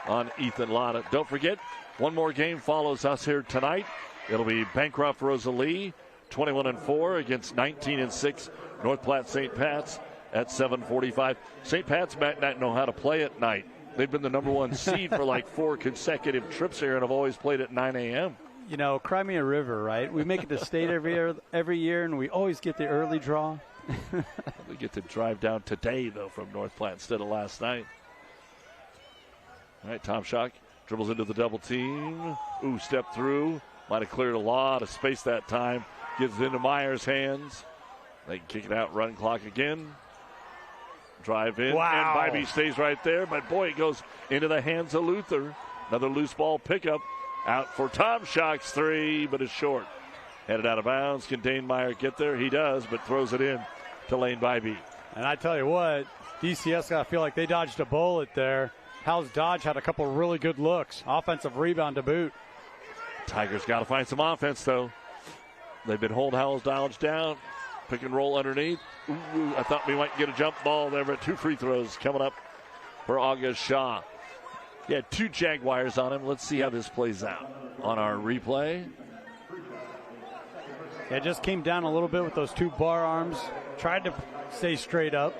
on Ethan Latta. Don't forget, one more game follows us here tonight. It'll be Bancroft Rosalie, 21-4 against 19-6 North Platte St. Pat's at 7:45. St. Pat's might not know how to play at night. They've been the number 1 seed for like 4 consecutive trips here and have always played at 9 a.m.
You know, cry me a river, right? We make it to state every year, and we always get the early draw.
We get to drive down today, though, from North Platte instead of last night. All right, Tom Schock dribbles into the double team. Ooh, step through. Might have cleared a lot of space that time. Gives it into Myers' hands. They can kick it out, run clock again. Drive in,
Wow.
and Bybee stays right there. But, boy, it goes into the hands of Luther. Another loose ball pickup out for Tom Schock's three, but it's short. Headed out of bounds. Can Dane Meyer get there? He does, but throws it in to Lane Bybee.
And I tell you what, DCS got to feel like they dodged a bullet there. Howells Dodge had a couple of really good looks. Offensive rebound to boot.
Tigers got to find some offense, though. They've been holding Howells Dodge down. Pick and roll underneath. Ooh, I thought we might get a jump ball there, but 2 free throws coming up for August Shaw. He had 2 Jaguars on him. Let's see how this plays out on our replay.
Yeah, it just came down a little bit with those 2 bar arms. Tried to stay straight up.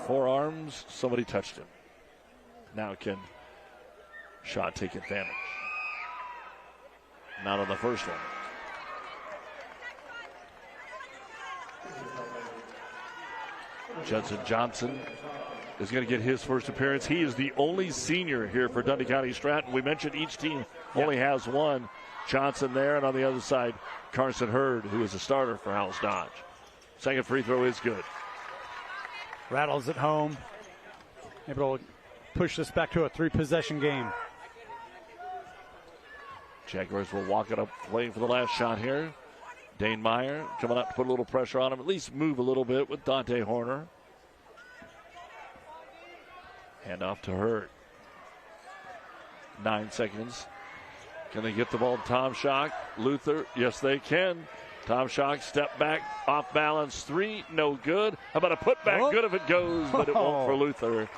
Forearms, somebody touched him. Now can Shaw take advantage? Not on the first one. Judson Johnson is going to get his first appearance. He is the only senior here for Dundy County Stratton. We mentioned each team only has one. Johnson there, and on the other side, Carson Hurd, who is a starter for Howells Dodge. Second free throw is good.
Rattles at home. Able to push this back to a 3-possession game.
Jaguars will walk it up, waiting for the last shot here. Dane Meyer coming up to put a little pressure on him, at least move a little bit with Dante Horner. Hand off to Hurd. 9 seconds. Can they get the ball to Tom Schock? Luther, yes they can. Tom Schock, step back, off balance, 3, no good. How about a putback? Good if it goes, but it won't for Luther.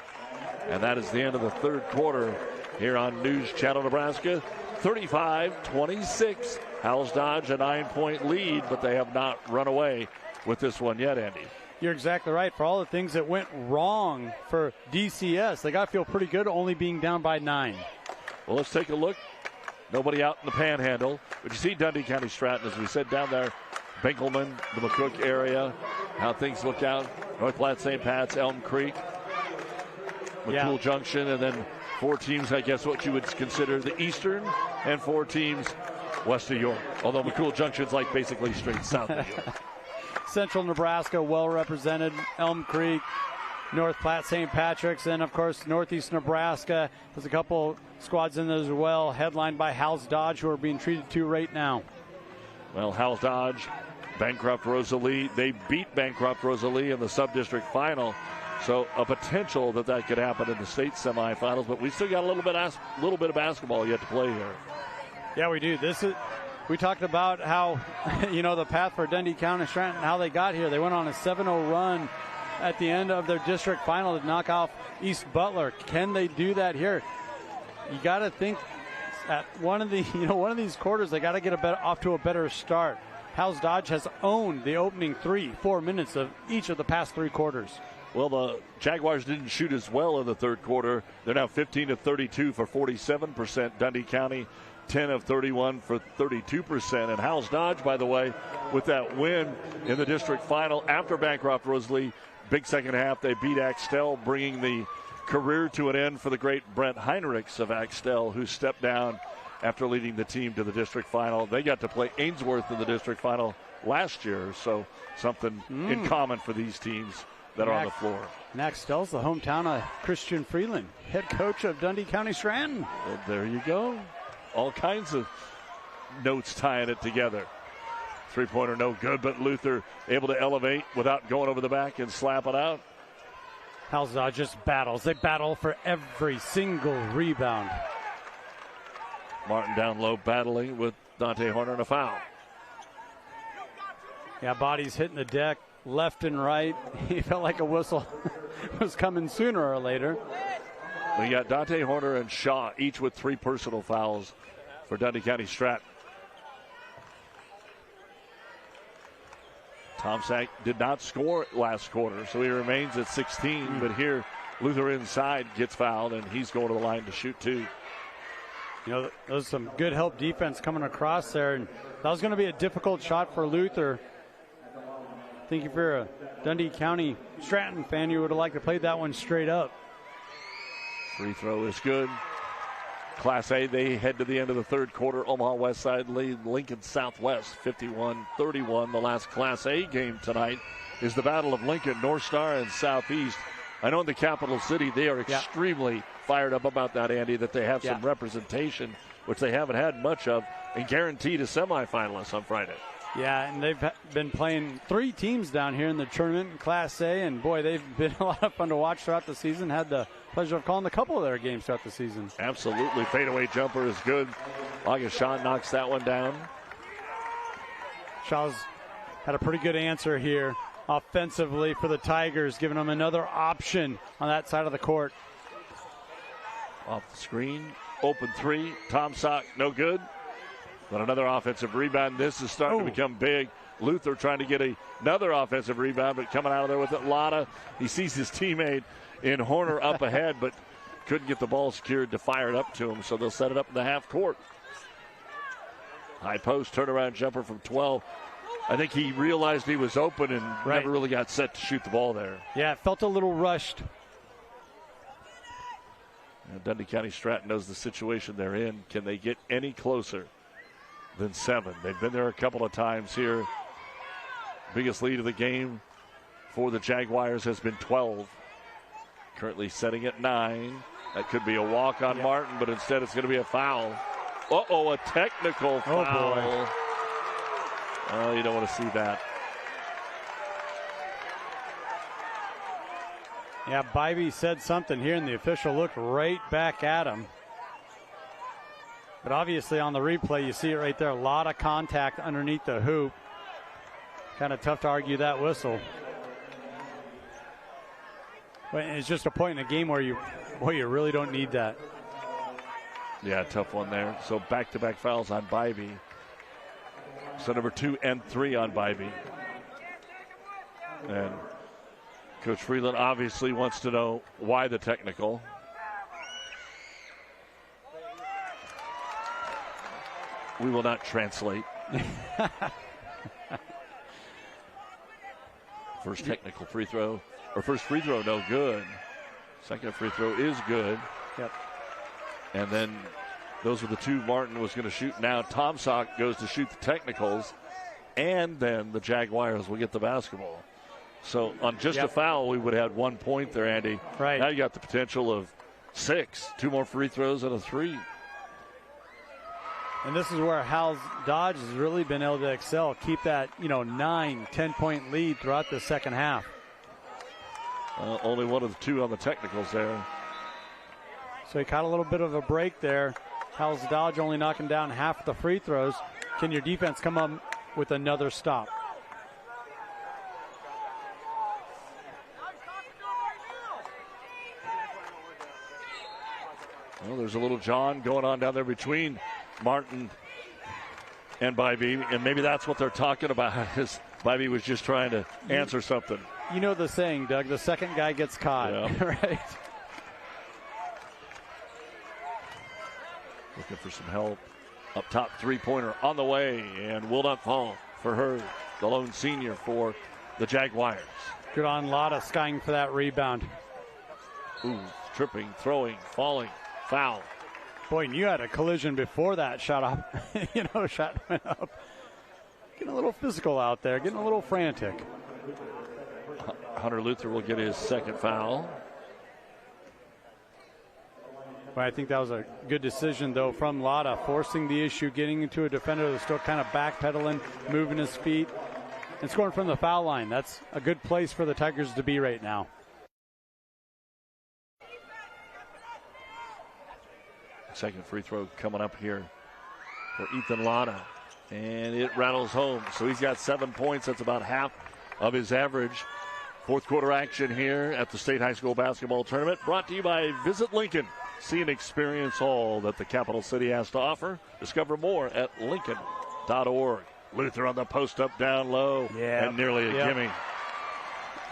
And that is the end of the third quarter here on News Channel Nebraska. 35-26. Howells Dodge a 9-point lead, but they have not run away with this one yet, Andy.
You're exactly right. For all the things that went wrong for DCS, they got to feel pretty good only being down by 9.
Well, let's take a look. Nobody out in the panhandle. But you see Dundy County Stratton, as we said, down there, Benkelman, the McCook area, how things look out. North Platte, St. Pat's, Elm Creek, McCool Junction, and then 4 teams, I guess, what you would consider the eastern, and 4 teams west of York. Although McCool Junction's like basically straight south of York.
Central Nebraska well represented. Elm Creek, North Platte, St. Patrick's, and of course Northeast Nebraska. There's a couple squads in there as well, headlined by Howells Dodge, who are being treated to right now.
Well, Howells Dodge, bankrupt Rosalie. They beat bankrupt Rosalie in the sub-district final. So a potential that could happen in the state semifinals, but we still got a little bit of basketball yet to play here.
Yeah, we do. We talked about how, the path for Dundy County Stratton, how they got here. They went on a 7-0 run at the end of their district final to knock off East Butler. Can they do that here? You got to think at one of these quarters, they got to get off to a better start. Howells Dodge has owned the opening 3-4 minutes of each of the past 3 quarters.
Well, the Jaguars didn't shoot as well in the third quarter. They're now 15 of 32 for 47%. Dundy County, 10 of 31 for 32%. And Howells Dodge, by the way, with that win in the district final after bankrupt Rosalie, big second half, they beat Axtell, bringing the career to an end for the great Brent Heinrichs of Axtell, who stepped down after leading the team to the district final. They got to play Ainsworth in the district final last year, so something in common for these teams that are on the floor.
And Axtell's the hometown of Christian Freeland, head coach of Dundy County Stratton.
Well, there you go. All kinds of notes tying it together. 3-pointer no good, but Luther able to elevate without going over the back and slap it out.
Howells Dodge just battles. They battle for every single rebound.
Martin down low battling with Dante Horner and a foul.
Yeah, bodies hitting the deck left and right. He felt like a whistle was coming sooner or later.
We got Dante Horner and Shaw, each with 3 personal fouls for Dundy County Stratton. Tom Sack did not score last quarter, so he remains at 16. But here, Luther inside gets fouled, and he's going to the line to shoot 2.
There's some good help defense coming across there, and that was going to be a difficult shot for Luther. I think if you're a Dundy County Stratton fan, you would have liked to play that one straight up.
Free throw is good. Class A, they head to the end of the third quarter. Omaha West Side lead Lincoln Southwest 51-31. The last Class A game tonight is the Battle of Lincoln, North Star and Southeast. I know in the capital city they are extremely fired up about that, Andy, that they have some representation, which they haven't had much of, and guaranteed a semifinalist on Friday.
Yeah, and they've been playing 3 teams down here in the tournament in Class A, and boy, they've been a lot of fun to watch throughout the season. Had the pleasure of calling a couple of their games throughout the season.
Absolutely. Fadeaway jumper is good. August Shaw knocks that one down.
Shaw's had a pretty good answer here offensively for the Tigers, giving them another option on that side of the court.
Off the screen, open 3. Tom Sock, no good. But another offensive rebound. This is starting to become big. Luther trying to get another offensive rebound, but coming out of there with it. Lotta, he sees his teammate in Horner up ahead, but couldn't get the ball secured to fire it up to him, so they'll set it up in the half court. High post turnaround jumper from 12. I think he realized he was open and never really got set to shoot the ball there.
Yeah, it felt a little rushed.
And Dundy County Stratton knows the situation they're in. Can they get any closer than 7? They've been there a couple of times here. Biggest lead of the game for the Jaguars has been 12. Currently setting at 9. That could be a walk on Martin, but instead it's going to be a foul. A technical foul.
Boy.
Oh, you don't want to see that.
Yeah, Bybee said something here, and the official looked right back at him. But obviously on the replay, you see it right there. A lot of contact underneath the hoop. Kind of tough to argue that whistle. But it's just a point in a game where you really don't need that.
Yeah, tough one there. So back-to-back fouls on Bybee. So number 2 and 3 on Bybee. And Coach Freeland obviously wants to know why the technical. We will not translate. First technical free throw, or first free throw, no good. Second free throw is good.
Yep.
And then those were the 2 Martin was going to shoot. Now Tom Sock goes to shoot the technicals, and then the Jaguars will get the basketball. So on just a foul, we would have had 1 point there, Andy.
Right.
Now you got the potential of 6, 2 more free throws and a 3.
And this is where Howells Dodge has really been able to excel, keep that 9, 10-point lead throughout the second half.
Only one of the 2 on the technicals there.
So he caught a little bit of a break there. Howells Dodge only knocking down half the free throws. Can your defense come up with another stop?
Well, there's a little John going on down there between Martin and Bybee, and maybe that's what they're talking about. Is Bybee was just trying to answer something.
You know the saying, Doug, the second guy gets caught, right?
Looking for some help. Up top, 3-pointer on the way, and will not fall for her, the lone senior for the Jaguars.
Good on Lotta, skying for that rebound.
Ooh, tripping, throwing, falling, foul.
Boy, and you had a collision before that shot up. Shot went up. Getting a little physical out there, getting a little frantic.
Hunter Luther will get his second foul.
But I think that was a good decision, though, from Lotta, forcing the issue, getting into a defender that's still kind of backpedaling, moving his feet, and scoring from the foul line. That's a good place for the Tigers to be right now.
Second free throw coming up here for Ethan Lotta, and it rattles home. So he's got 7 points. That's about half of his average. Fourth quarter action here at the State High School Basketball Tournament, brought to you by Visit Lincoln. See and experience all that the capital city has to offer. Discover more at Lincoln.org. Luther on the post up down low, and nearly a gimme.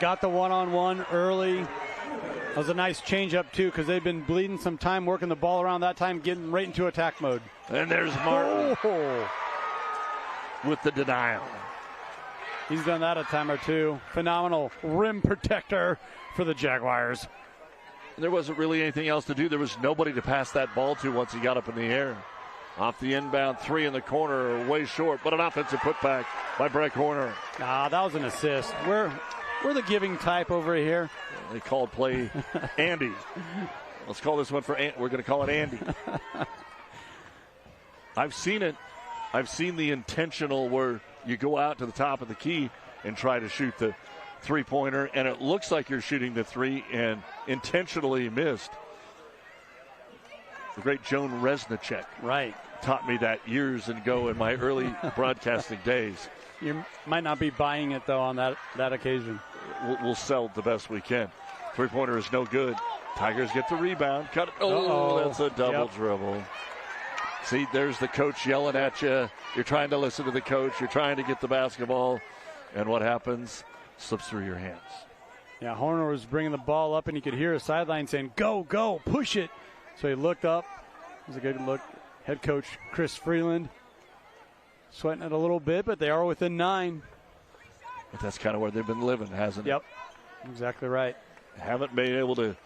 Got the one-on-one early. That was a nice change-up, too, because they've been bleeding some time working the ball around that time, getting right into attack mode.
And there's Martin with the denial.
He's done that a time or two. Phenomenal rim protector for the Jaguars.
There wasn't really anything else to do. There was nobody to pass that ball to once he got up in the air. Off the inbound three in the corner, way short, but an offensive putback by Breck Horner.
That was an assist. We're the giving type over here.
They called play Andy. Let's call this one for we're going to call it Andy. I've seen it. I've seen the intentional where you go out to the top of the key and try to shoot the three-pointer, and it looks like you're shooting the three and intentionally missed. The great Joan Resnicek taught me that years ago in my early broadcasting days.
You might not be buying it, though, on that occasion.
We'll sell it the best we can. Three-pointer is no good. Tigers get the rebound. Cut it. Oh, that's a double dribble. See, there's the coach yelling at you. You're trying to listen to the coach. You're trying to get the basketball. And what happens? Slips through your hands.
Yeah, Horner was bringing the ball up, and you could hear a sideline saying, go, go, push it. So he looked up. It was a good look. Head coach Chris Freeland sweating it a little bit, but they are within 9.
But that's kind of where they've been living, hasn't it?
Yep, exactly right.
Haven't been able to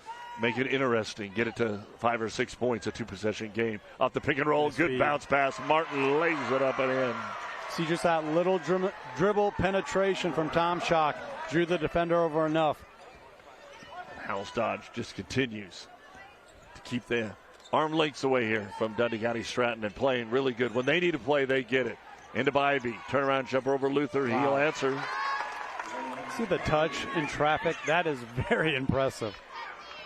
make it interesting, get it to 5 or 6 points, a 2-possession game. Off the pick and roll, good bounce pass. Martin lays it up and in.
See just that little dribble penetration from Tom Schock. Drew the defender over enough.
Howells Dodge just continues to keep the arm lengths away here from Dundy County Stratton and playing really good. When they need to play, they get it. Into Bybee. Turnaround jumper over Luther. Wow. He'll answer.
See the touch in traffic? That is very impressive.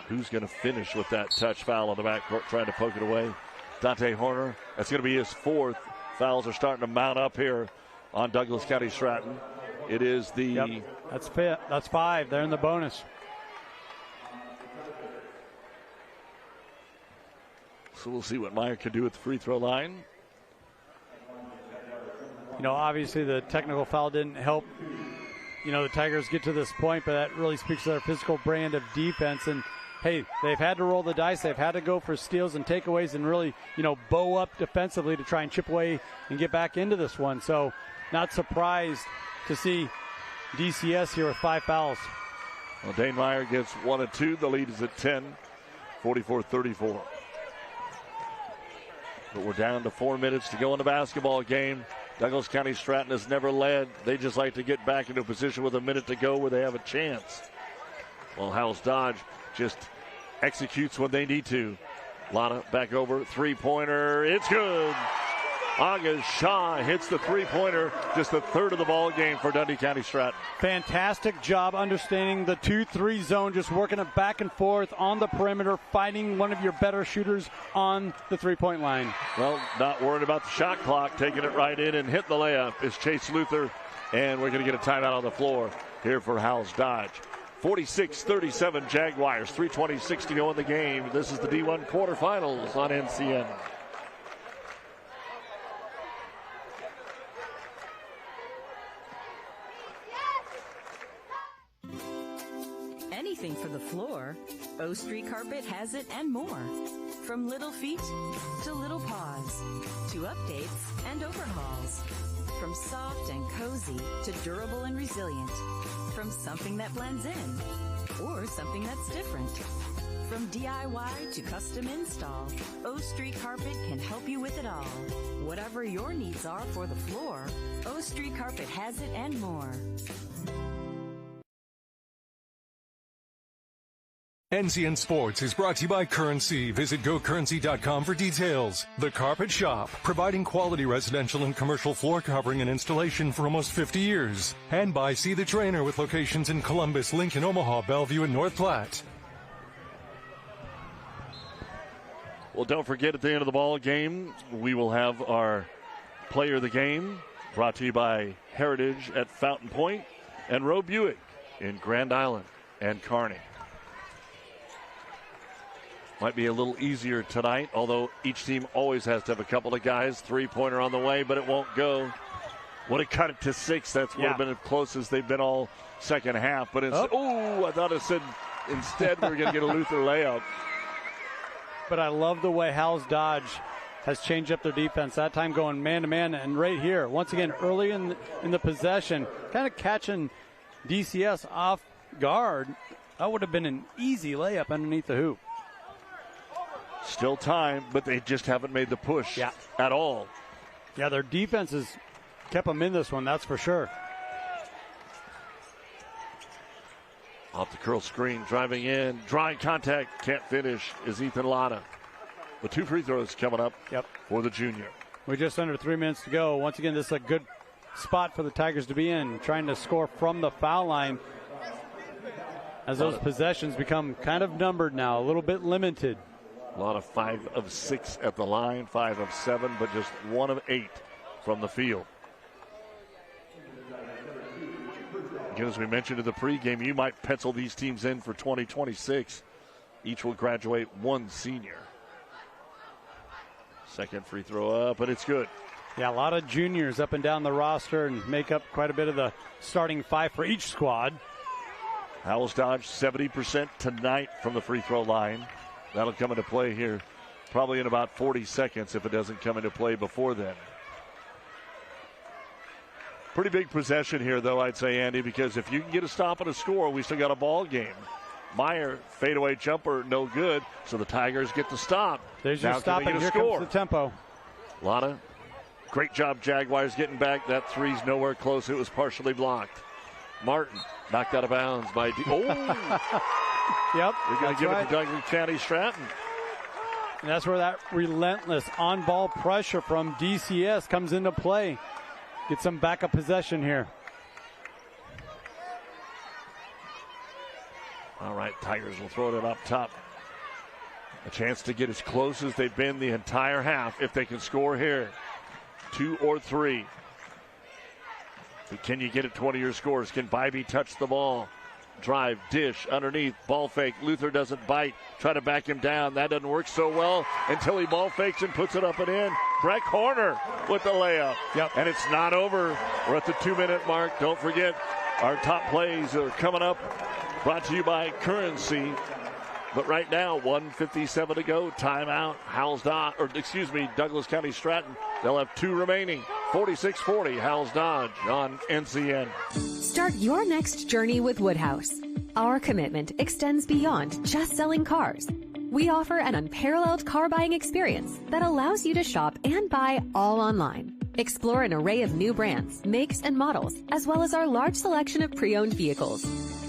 Who's going to finish with that touch foul on the backcourt, trying to poke it away? Dante Horner. That's going to be his 4th. Fouls are starting to mount up here on Douglas County Stratton. It is the...
Yep. That's 5. They're in the bonus.
So we'll see what Meyer can do at the free throw line.
You know, obviously the technical foul didn't help, the Tigers get to this point, but that really speaks to their physical brand of defense. And, hey, they've had to roll the dice. They've had to go for steals and takeaways and really, bow up defensively to try and chip away and get back into this one. So not surprised to see DCS here with 5 fouls.
Well, Dane Meyer gets 1 and 2. The lead is at 10, 44-34. But we're down to 4 minutes to go in the basketball game. Douglas County Stratton has never led. They just like to get back into a position with a minute to go where they have a chance. Well, Howells Dodge just executes when they need to. Lana back over, three-pointer. It's good. Aga Shaw hits the three-pointer, just the 3rd of the ball game for Dundy County Stratton.
Fantastic job understanding the 2-3 zone, just working it back and forth on the perimeter, finding one of your better shooters on the three-point line.
Well, not worried about the shot clock, taking it right in and hit the layup is Chase Luther, and we're going to get a timeout on the floor here for Howells Dodge. 46-37 Jaguars, 3:26 to go in the game. This is the D1 quarterfinals on NCN.
Anything for the floor, O Street Carpet has it and more. From little feet to little paws, to updates and overhauls. From soft and cozy to durable and resilient. From something that blends in or something that's different. From DIY to custom install, O Street Carpet can help you with it all. Whatever your needs are for the floor, O Street Carpet has it and more.
NCN Sports is brought to you by Currency. Visit GoCurrency.com for details. The Carpet Shop, providing quality residential and commercial floor covering and installation for almost 50 years. And by See the Trainer with locations in Columbus, Lincoln, Omaha, Bellevue, and North Platte.
Well, don't forget at the end of the ball game, we will have our player of the game brought to you by Heritage at Fountain Point and Roe Buick in Grand Island and Kearney. Might be a little easier tonight, although each team always has to have a couple of guys. Three-pointer on the way, but it won't go. Would have cut it to 6. That would have been as close as they've been all second half. But I thought it said instead we were going to get a Luther layup.
But I love the way Howells Dodge has changed up their defense. That time going man-to-man, and right here, once again, early in the possession, kind of catching DCS off guard. That would have been an easy layup underneath the hoop.
Still time, but they just haven't made the push at all.
Yeah, their defense has kept them in this one, that's for sure.
Off the curl screen, driving in, drawing contact, can't finish is Ethan Latta. With 2 free throws coming up for the junior.
We're just under 3 minutes to go. Once again, this is a good spot for the Tigers to be in, trying to score from the foul line as those possessions become kind of numbered now, a little bit limited.
A lot of 5 of 6 at the line, 5 of 7, but just 1 of 8 from the field. Again, as we mentioned in the pregame, you might pencil these teams in for 2026. Each will graduate 1 senior. Second free throw up, and it's good.
Yeah, a lot of juniors up and down the roster and make up quite a bit of the starting 5 for each squad.
Howells Dodge 70% tonight from the free throw line. That'll come into play here probably in about 40 seconds if it doesn't come into play before then. Pretty big possession here, though, I'd say, Andy, because if you can get a stop and a score, we still got a ball game. Meyer, fadeaway jumper, no good, so the Tigers get the stop.
There's your stop, and here comes the tempo.
Lotta, great job, Jaguars getting back. That three's nowhere close. It was partially blocked. Martin knocked out of bounds by
Yep.
We're going to give it to Douglas County Stratton.
And that's where that relentless on-ball pressure from DCS comes into play. Get some backup possession here.
All right, Tigers will throw it up top. A chance to get as close as they've been the entire half if they can score here. 2 or 3. But can you get it 20 or scores? Can Bybee touch the ball? Drive, dish, underneath, ball fake. Luther doesn't bite. Try to back him down. That doesn't work so well until he ball fakes and puts it up and in. Breck Horner with the layup. And it's not over. We're at the 2-minute mark. Don't forget, our top plays are coming up. Brought to you by Currency. But right now, 1:57 to go. Timeout. Douglas County Stratton. They'll have 2 remaining. 46-40. Howells Dodge on NCN.
Start your next journey with Woodhouse. Our commitment extends beyond just selling cars. We offer an unparalleled car buying experience that allows you to shop and buy all online. Explore an array of new brands, makes, and models, as well as our large selection of pre-owned vehicles.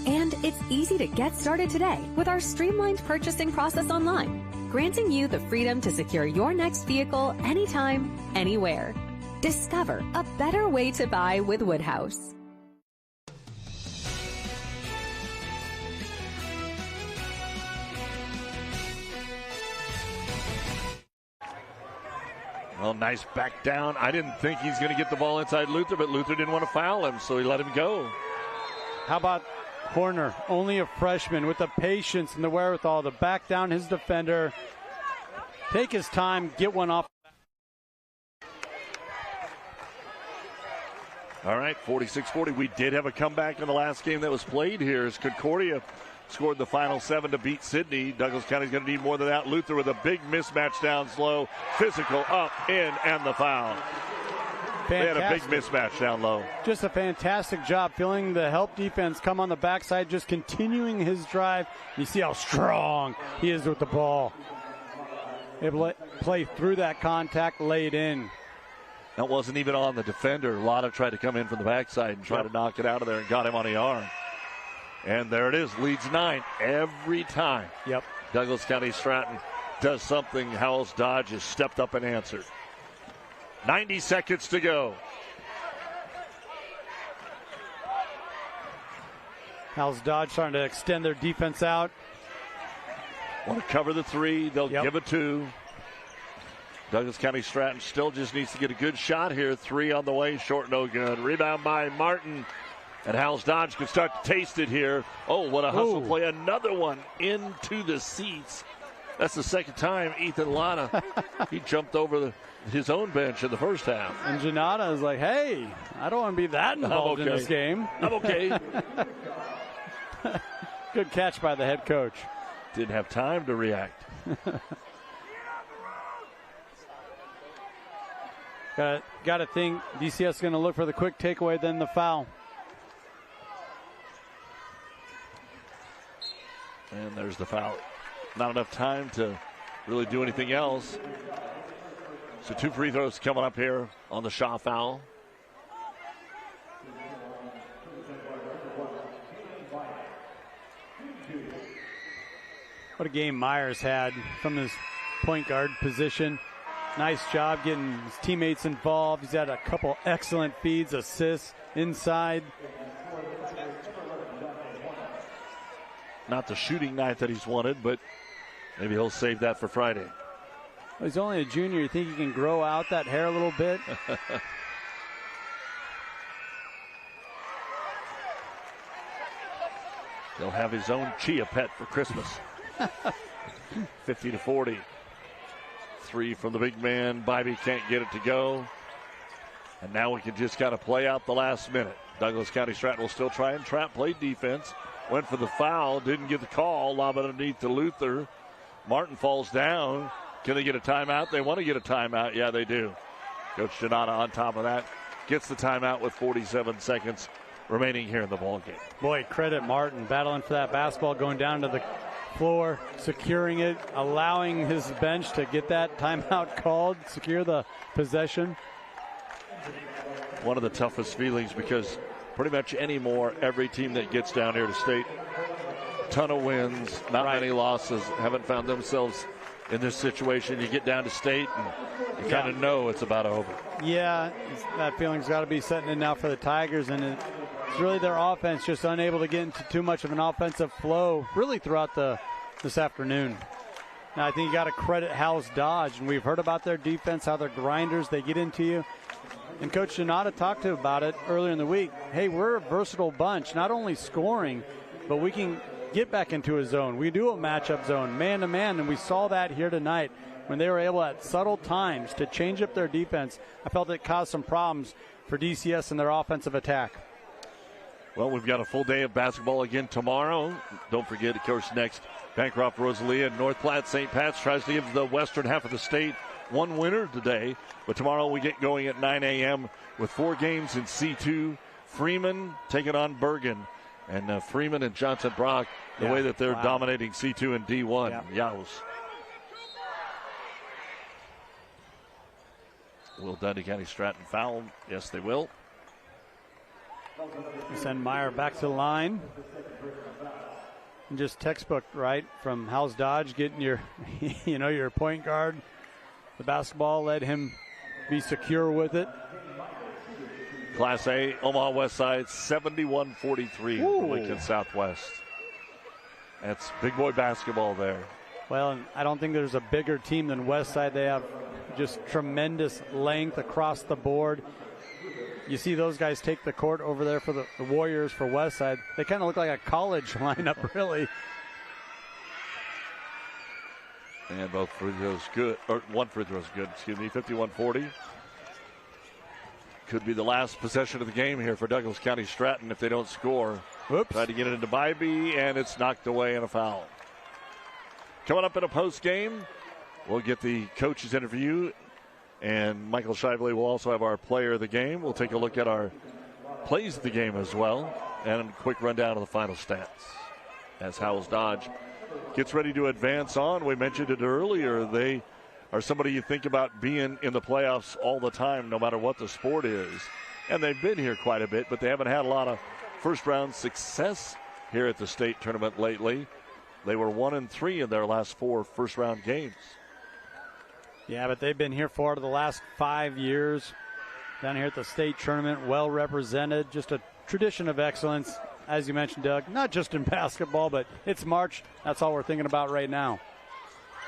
And it's easy to get started today with our streamlined purchasing process online, granting you the freedom to secure your next vehicle anytime, anywhere. Discover a better way to buy with Woodhouse.
Well, nice back down. I didn't think he's going to get the ball inside Luther, but Luther didn't want to foul him, so he let him go.
How about Horner, only a freshman, with the patience and the wherewithal to back down his defender, take his time, get one off.
All right, 46-40. We did have a comeback in the last game that was played here as Concordia scored the final 7 to beat Sydney. Douglas County's going to need more than that. Luther with a big mismatch down slow. Physical, up, in, and the foul.
Fantastic.
They had a big mismatch down low.
Just a fantastic job feeling the help defense come on the backside, just continuing his drive. You see how strong he is with the ball. Able to play through that contact, lay it in.
That wasn't even on the defender. Lotta tried to come in from the backside and try to knock it out of there and got him on the arm. And there it is, leads 9 every time. Douglas County Stratton does something. Howells Dodge has stepped up and answered. 90 seconds to go.
Howells Dodge starting to extend their defense out.
Want to cover the 3. They'll give it 2. Douglas County Stratton still just needs to get a good shot here. 3 on the way, short, no good. Rebound by Martin. And Howells Dodge can start to taste it here. Oh, what a hustle play. Another one into the seats. That's the second time Ethan Latta, he jumped over his own bench in the first half.
And Janata is like, hey, I don't want to be that involved in this game.
I'm okay.
Good catch by the head coach.
Didn't have time to react.
Got to think DCS is going to look for the quick takeaway, then the foul.
And there's the foul. Not enough time to really do anything else. So 2 free throws coming up here on the Shaw foul.
What a game Myers had from his point guard position. Nice job getting his teammates involved. He's had a couple excellent feeds, assists inside.
Not the shooting night that he's wanted, but maybe he'll save that for Friday.
Well, he's only a junior. You think he can grow out that hair a little bit?
He'll have his own chia pet for Christmas. 50-40. 3 from the big man. Bybee can't get it to go. And now we can just kind of play out the last minute. Douglas County Stratton will still try and trap play defense. Went for the foul, didn't get the call. Lob it underneath to Luther. Martin falls down. Can they get a timeout? They want to get a timeout. Yeah, they do. Coach Donata on top of that gets the timeout with 47 seconds remaining here in the ballgame.
Boy, credit Martin battling for that basketball, going down to the floor, securing it, allowing his bench to get that timeout called, secure the possession.
One of the toughest feelings, because pretty much anymore, every team that gets down here to state, ton of wins, not many losses, haven't found themselves in this situation. You get down to state and you kind of know it's about over.
Yeah, that feeling's got to be setting in now for the Tigers, and it's really their offense just unable to get into too much of an offensive flow really throughout this afternoon. Now I think you got to credit Howells Dodge, and we've heard about their defense, how they're grinders, they get into you. And Coach Donata talked to about it earlier in the week. Hey, we're a versatile bunch, not only scoring, but we can get back into a zone. We do a matchup zone, man-to-man, and we saw that here tonight when they were able at subtle times to change up their defense. I felt it caused some problems for DCS in their offensive attack.
Well, we've got a full day of basketball again tomorrow. Don't forget, of course, next, Bancroft, Rosalia, and North Platte. St. Pat's tries to give the western half of the state one winner today. But tomorrow we get going at 9 a.m. with 4 games in C2. Freeman taking on Bergen. And Freeman and Johnson Brock, the way that they're dominating C2 and D1. Yows. Will Dundy County Stratton foul? Yes, they will.
Send Meyer back to the line. And just textbook, right, from Howells Dodge, getting your, your point guard. The basketball, let him be secure with it.
Class A, Omaha West Side, 71-43 over Lincoln Southwest. That's big boy basketball there.
Well, and I don't think there's a bigger team than West Side. They have just tremendous length across the board. You see those guys take the court over there for the Warriors for West Side. They kind of look like a college lineup, really.
And both free throws good, or one free throw is good, 51-40. Could be the last possession of the game here for Douglas County Stratton if they don't score.
Oops.
Tried to get it into Bybee, and it's knocked away in a foul. Coming up in a post game, we'll get the coach's interview, and Michael Shively will also have our player of the game. We'll take a look at our plays of the game as well, and a quick rundown of the final stats. As Howells Dodge gets ready to advance on, we mentioned it earlier, they are somebody you think about being in the playoffs all the time, no matter what the sport is. And they've been here quite a bit, but they haven't had a lot of first-round success here at the state tournament lately. They were 1-3 in their last 4 first-round games.
Yeah, but they've been here 4 out of the last 5 years. Down here at the state tournament, well represented. Just a tradition of excellence, as you mentioned, Doug. Not just in basketball, but it's March. That's all we're thinking about right now.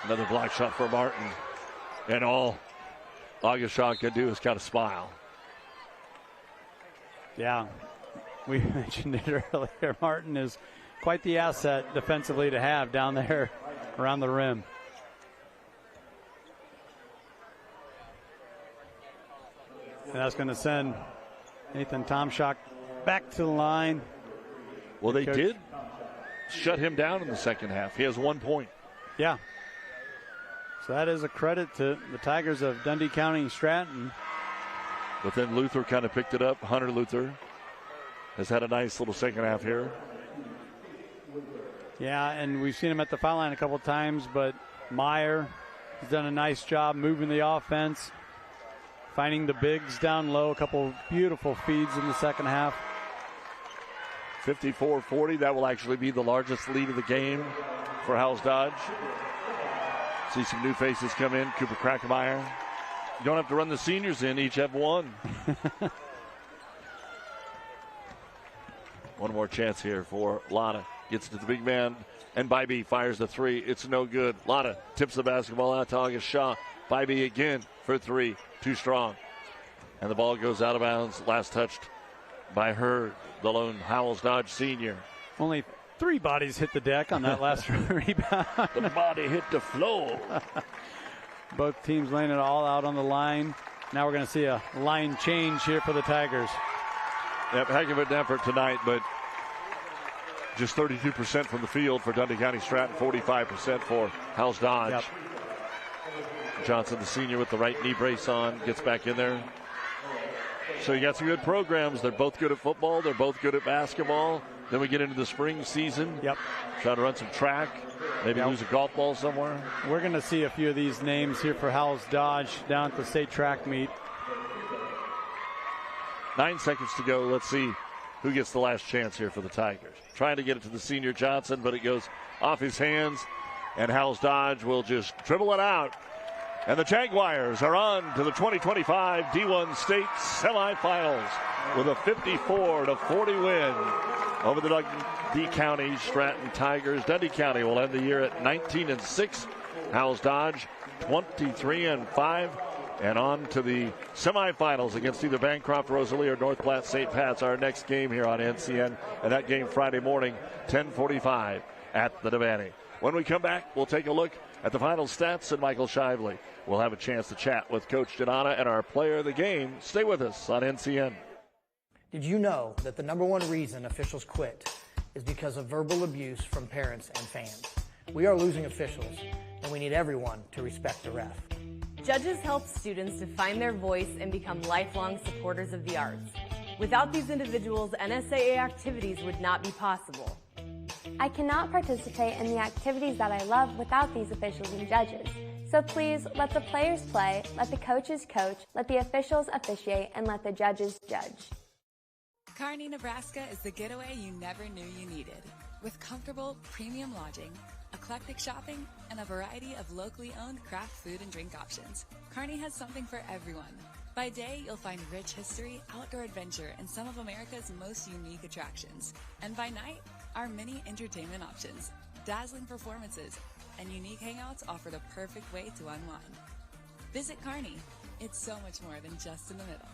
Another block shot for Martin. And all August Shaw can do is kind of smile.
Yeah, we mentioned it earlier. Martin is quite the asset defensively to have down there around the rim. And that's going to send Nathan Tomshock back to the line.
Well, they did shut him down in the second half. He has 1 point.
Yeah. So that is a credit to the Tigers of Dundy County and Stratton.
But then Luther kind of picked it up. Hunter Luther has had a nice little second half here.
Yeah, and we've seen him at the foul line a couple times, but Meyer has done a nice job moving the offense, finding the bigs down low, a couple beautiful feeds in the second half.
54-40, that will actually be the largest lead of the game for Howells Dodge. See some new faces come in. Cooper Krackemeyer. You don't have to run the seniors in, each have one. One more chance here for Lotta. Gets to the big man, and Bybee fires the three. It's no good. Lotta tips the basketball out to August Shaw. Bybee again for three. Too strong. And the ball goes out of bounds. Last touched by Hurd, the lone Howells Dodge senior.
Only 3 bodies hit the deck on that last rebound.
The body hit the floor.
Both teams laying it all out on the line. Now we're going to see a line change here for the Tigers.
Yep, heck of an effort tonight, but just 32% from the field for Dundy County Stratton, 45% for Howells Dodge.
Yep.
Johnson, the senior, with the right knee brace on, gets back in there. So you got some good programs. They're both good at football. They're both good at basketball. Then we get into the spring season.
Yep.
Try to run some track. Maybe lose a golf ball somewhere.
We're going to see a few of these names here for Howells Dodge down at the state track meet.
9 seconds to go. Let's see who gets the last chance here for the Tigers. Trying to get it to the senior Johnson, but it goes off his hands. And Howells Dodge will just dribble it out. And the Jaguars are on to the 2025 D1 State semifinals with a 54-40 win over the Dundee County Stratton Tigers. Dundee County will end the year at 19-6. Howells Dodge 23-5. And on to the semifinals against either Bancroft, Rosalie, or North Platte St. Pat's. Our next game here on NCN, and that game Friday morning, 10:45 at the Devaney. When we come back, we'll take a look at the final stats, and Michael Shively will have a chance to chat with Coach Janana and our player of the game. Stay with us on NCN.
Did you know that the #1 reason officials quit is because of verbal abuse from parents and fans? We are losing officials, and we need everyone to respect the ref.
Judges help students to find their voice and become lifelong supporters of the arts. Without these individuals, NSAA activities would not be possible.
I cannot participate in the activities that I love without these officials and judges. So please, let the players play, let the coaches coach, let the officials officiate, and let the judges judge.
Kearney, Nebraska is the getaway you never knew you needed. With comfortable, premium lodging, eclectic shopping, and a variety of locally owned craft food and drink options, Kearney has something for everyone. By day, you'll find rich history, outdoor adventure, and some of America's most unique attractions. And by night, our many entertainment options, dazzling performances, and unique hangouts offer the perfect way to unwind. Visit Kearney. It's so much more than just in the middle.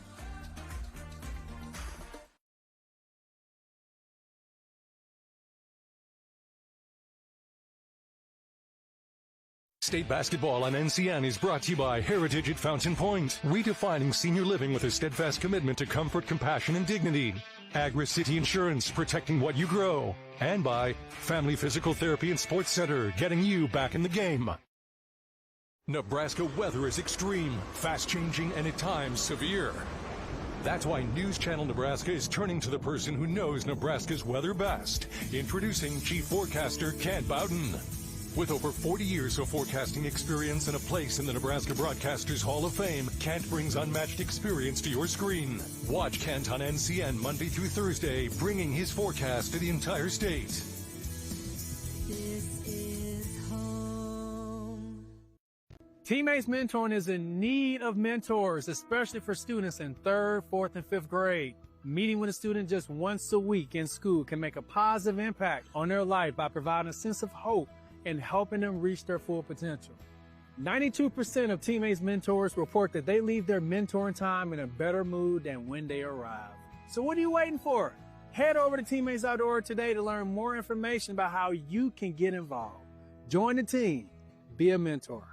State basketball on NCN is brought to you by Heritage at Fountain Point, redefining senior living with a steadfast commitment to comfort, compassion, and dignity. Agri-City Insurance, protecting what you grow. And by Family Physical Therapy and Sports Center, getting you back in the game. Nebraska weather is extreme, fast-changing, and at times severe. That's why News Channel Nebraska is turning to the person who knows Nebraska's weather best. Introducing Chief Forecaster Kent Bowden. With over 40 years of forecasting experience and a place in the Nebraska Broadcasters Hall of Fame, Kent brings unmatched experience to your screen. Watch Kent on NCN Monday through Thursday, bringing his forecast to the entire state.
This is home.
Teammates Mentoring is in need of mentors, especially for students in 3rd, 4th, and 5th grade. Meeting with a student just once a week in school can make a positive impact on their life by providing a sense of hope and helping them reach their full potential. 92% of Teammates Mentors report that they leave their mentoring time in a better mood than when they arrive. So what are you waiting for? Head over to Teammates.org today to learn more information about how you can get involved. Join the team. Be a mentor.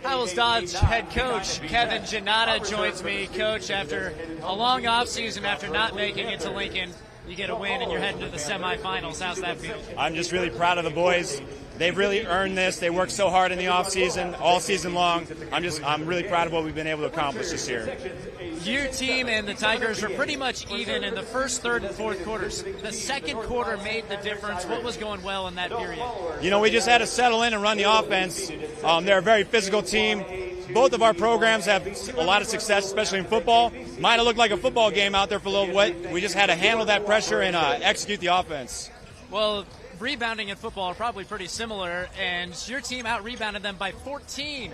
Howells Dodge head coach Kevin Janata joins me. Coach, after a long offseason, after not making it to Lincoln, You get a win and you're heading to the semifinals. How's that feel?
I'm just really proud of the boys. They've really earned this. They worked so hard in the offseason, all season long. I'm really proud of what we've been able to accomplish this year.
Your team and the Tigers were pretty much even in the first, third, and fourth quarters. The second quarter made the difference. What was going well in that period?
You know, we just had to settle in and run the offense. They're a very physical team. Both of our programs have a lot of success, especially in football. Might have looked like a football game out there for a little bit. We just had to handle that pressure and execute the offense.
Well, rebounding and football are probably pretty similar, and your team out-rebounded them by 14.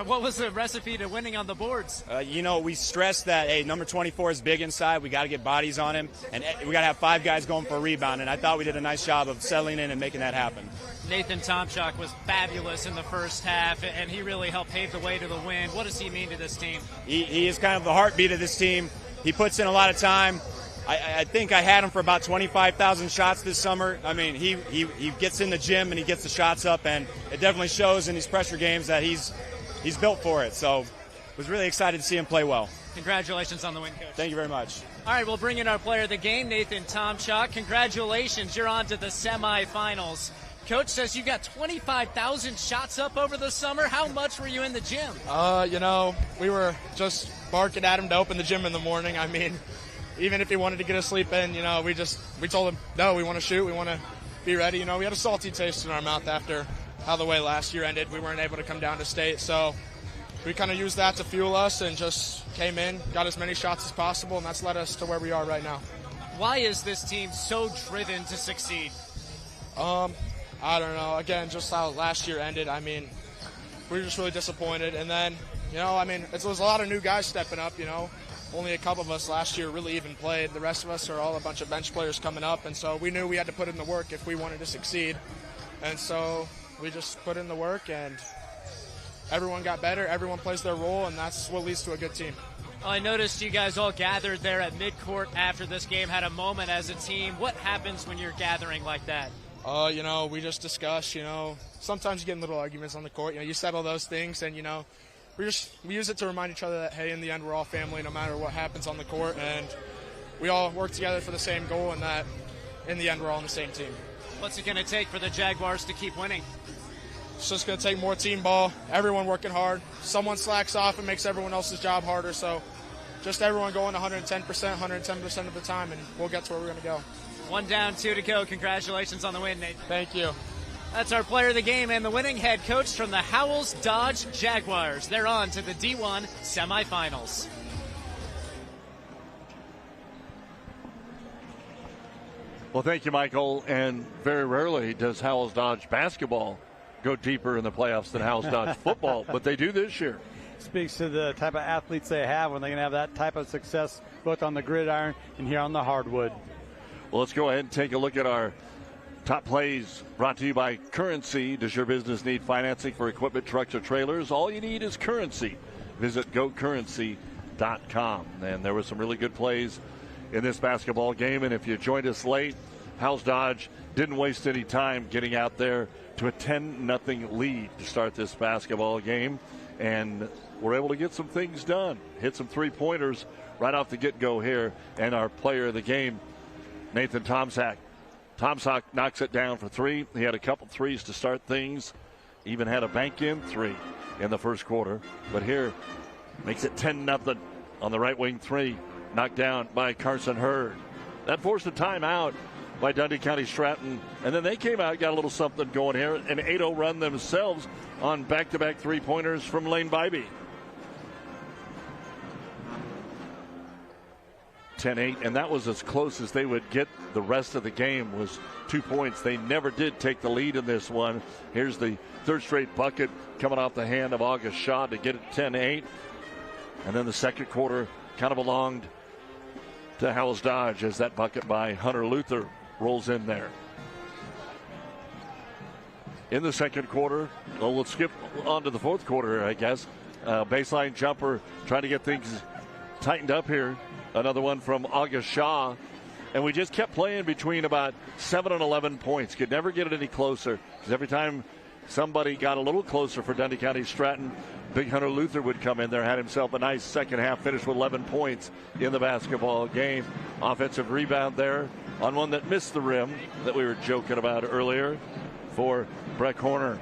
What was the recipe to winning on the boards?
You know, we stressed that, hey, number 24 is big inside. We got to get bodies on him, and we got to have 5 guys going for a rebound, and I thought we did a nice job of settling in and making that happen.
Nathan Tomchuk was fabulous in the first half, and he really helped pave the way to the win. What does he mean to this team?
He is kind of the heartbeat of this team. He puts in a lot of time. I think I had him for about 25,000 shots this summer. I mean, he gets in the gym and he gets the shots up, and it definitely shows in these pressure games that he's built for it. So was really excited to see him play well.
Congratulations on the win, Coach.
Thank you very much.
All right, we'll bring in our player of the game, Nathan Tomchuk. Congratulations, you're on to the semifinals. Coach says you got 25,000 shots up over the summer. How much were you in the gym?
You know, we were just barking at him to open the gym in the morning. I mean, even if he wanted to get a sleep in, you know, we told him, no, we want to shoot. We want to be ready. You know, we had a salty taste in our mouth after how the way last year ended. We weren't able to come down to state. So we kind of used that to fuel us and just came in, got as many shots as possible, and that's led us to where we are right now.
Why is this team so driven to succeed?
I don't know. Again, just how last year ended, I mean, we were just really disappointed. And then, you know, I mean, it was a lot of new guys stepping up, you know. Only a couple of us last year really even played. The rest of us are all a bunch of bench players coming up. And so we knew we had to put in the work if we wanted to succeed. And so we just put in the work, and everyone got better. Everyone plays their role, and that's what leads to a good team.
Well, I noticed you guys all gathered there at midcourt after this game, had a moment as a team. What happens when you're gathering like that?
You know, we just discuss, you know, sometimes you get in little arguments on the court. You know, you settle those things, and, you know, we use it to remind each other that, hey, in the end, we're all family no matter what happens on the court, and we all work together for the same goal, and that in the end, we're all on the same team.
What's it going to take for the Jaguars to keep winning?
It's just going to take more team ball, everyone working hard. Someone slacks off and makes everyone else's job harder, so just everyone going 110% of the time, and we'll get to where we're going to go.
1 down, 2 to go. Congratulations on the win, Nate.
Thank you.
That's our player of the game and the winning head coach from the Howells Dodge Jaguars. They're on to the D1 semifinals.
Well, thank you, Michael. And very rarely does Howells Dodge basketball go deeper in the playoffs than Howells Dodge football, but they do this year.
Speaks to the type of athletes they have when they can have that type of success both on the gridiron and here on the hardwood.
Well, let's go ahead and take a look at our top plays brought to you by Currency. Does your business need financing for equipment, trucks, or trailers? All you need is Currency. Visit gocurrency.com. And there were some really good plays in this basketball game. And if you joined us late, Howells Dodge didn't waste any time getting out there to a 10-0 lead to start this basketball game. And we're able to get some things done. Hit some three-pointers right off the get-go here. And our player of the game, Nathan Tomchuk. Tomchuk knocks it down for 3. He had a couple threes to start things. Even had a bank-in 3 in the first quarter. But here, makes it 10-0 on the right wing 3. Knocked down by Carson Hurd. That forced a timeout by Dundy County Stratton. And then they came out, got a little something going here. An 8-0 run themselves on back-to-back three-pointers from Lane Bybee. 10-8, and that was as close as they would get the rest of the game, was 2 points. They never did take the lead in this one. Here's the third straight bucket coming off the hand of August Shaw to get it 10-8. And then the second quarter kind of belonged to Howells Dodge as that bucket by Hunter Luther rolls in there. In the second quarter, well, let's skip on to the fourth quarter, I guess. Baseline jumper, trying to get things tightened up here. Another one from August Shaw. And we just kept playing between about 7 and 11 points. Could never get it any closer. Because every time somebody got a little closer for Dundy County Stratton, Big Hunter Luther would come in there, had himself a nice second half, finished with 11 points in the basketball game. Offensive rebound there on one that missed the rim that we were joking about earlier for Breck Horner.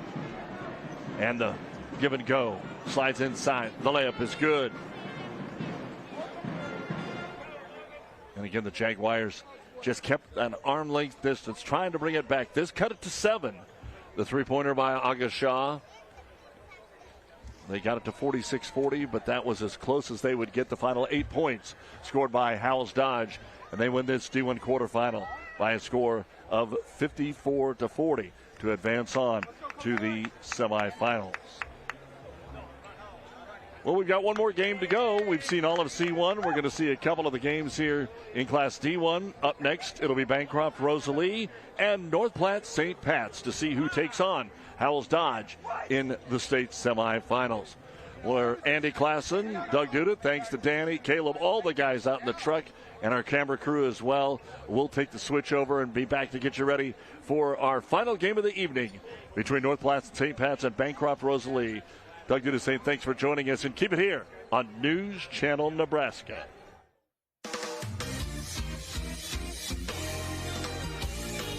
And the give and go. Slides inside. The layup is good. And again, the Jaguars just kept an arm length distance, trying to bring it back. This cut it to 7. The three-pointer by Aga Shah. They got it to 46-40, but that was as close as they would get. The final 8 points scored by Howells Dodge, and they win this D1 quarterfinal by a score of 54-40 to advance on to the semifinals. Well, we've got one more game to go. We've seen all of C1. We're going to see a couple of the games here in Class D1. Up next, it'll be Bancroft Rosalie and North Platte St. Pat's to see who takes on Howells Dodge in the state semifinals. Where Andy Klassen, Doug Duda, thanks to Danny, Caleb, all the guys out in the truck, and our camera crew as well. We'll take the switch over and be back to get you ready for our final game of the evening between North Platte St. Pat's and Bancroft Rosalie. Doug Duda saying thanks for joining us, and keep it here on News Channel Nebraska.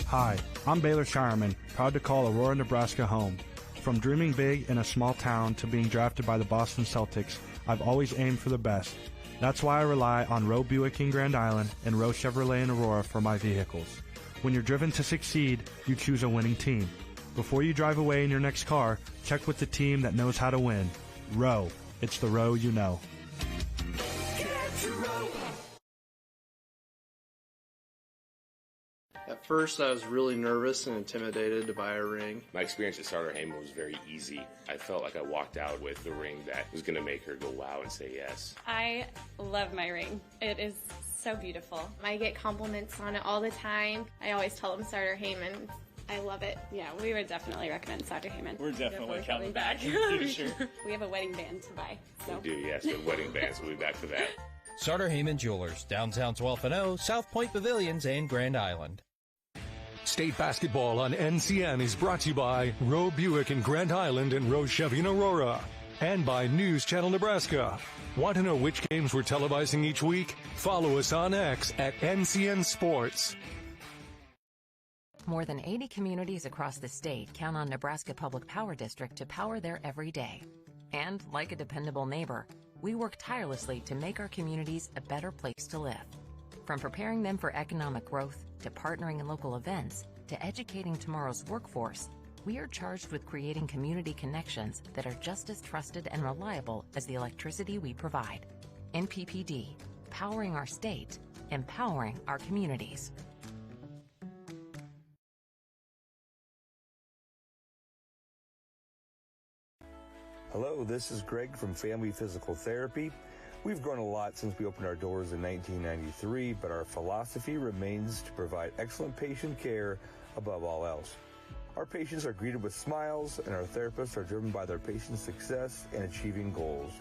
Hi, I'm Baylor Shireman, proud to call Aurora, Nebraska home. From dreaming big in a small town to being drafted by the Boston Celtics, I've always aimed for the best. That's why I rely on Roe Buick in Grand Island and Roe Chevrolet in Aurora for my vehicles. When you're driven to succeed, you choose a winning team. Before you drive away in your next car, check with the team that knows how to win. Roe. It's the Roe you know.
At first, I was really nervous and intimidated to buy a ring.
My experience at Starter Heyman was very easy. I felt like I walked out with the ring that was going to make her go wow and say yes.
I love my ring. It is so beautiful. I get compliments on it all the time. I always tell them Starter Heyman. I love it. Yeah, we would definitely recommend Starter Heyman.
We're definitely coming back in the future.
We have a wedding band to buy. So.
We do, yes. The wedding bands. We'll be back for that.
Starter Heyman Jewelers, downtown 12th and O, South Point Pavilions, and Grand Island.
State basketball on NCN is brought to you by Roe Buick in Grand Island and Roe Chevy in Aurora. And by News Channel Nebraska. Want to know which games we're televising each week? Follow us on X at NCN Sports.
More than 80 communities across the state count on Nebraska Public Power District to power their every day. And like a dependable neighbor, we work tirelessly to make our communities a better place to live. From preparing them for economic growth, to partnering in local events, to educating tomorrow's workforce, we are charged with creating community connections that are just as trusted and reliable as the electricity we provide. NPPD, powering our state, empowering our communities.
Hello, this is Greg from Family Physical Therapy. We've grown a lot since we opened our doors in 1993, but our philosophy remains to provide excellent patient care above all else. Our patients are greeted with smiles, and our therapists are driven by their patients' success and achieving goals.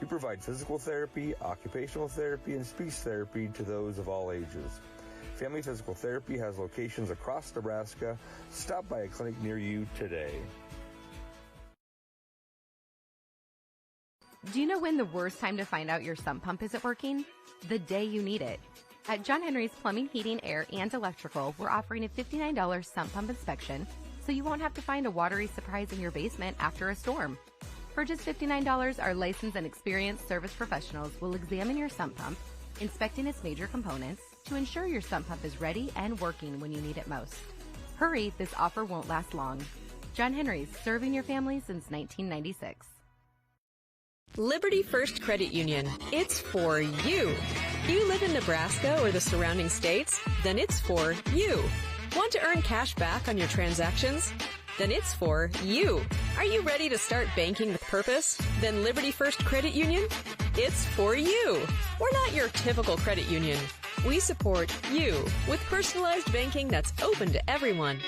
We provide physical therapy, occupational therapy, and speech therapy to those of all ages. Family Physical Therapy has locations across Nebraska. Stop by a clinic near you today.
Do you know when the worst time to find out your sump pump isn't working? The day you need it. At John Henry's Plumbing, Heating, Air, and Electrical, we're offering a $59 sump pump inspection, so you won't have to find a watery surprise in your basement after a storm. For just $59, our licensed and experienced service professionals will examine your sump pump, inspecting its major components to ensure your sump pump is ready and working when you need it most. Hurry, this offer won't last long. John Henry's, serving your family since 1996.
Liberty First Credit Union. It's for you. You live in Nebraska or the surrounding states? Then it's for you. Want to earn cash back on your transactions? Then it's for you. Are you ready to start banking with purpose? Then Liberty First Credit Union? It's for you. We're not your typical credit union. We support you with personalized banking that's open to everyone.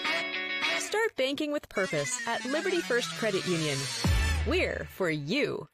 Start banking with purpose at Liberty First Credit Union. We're for you.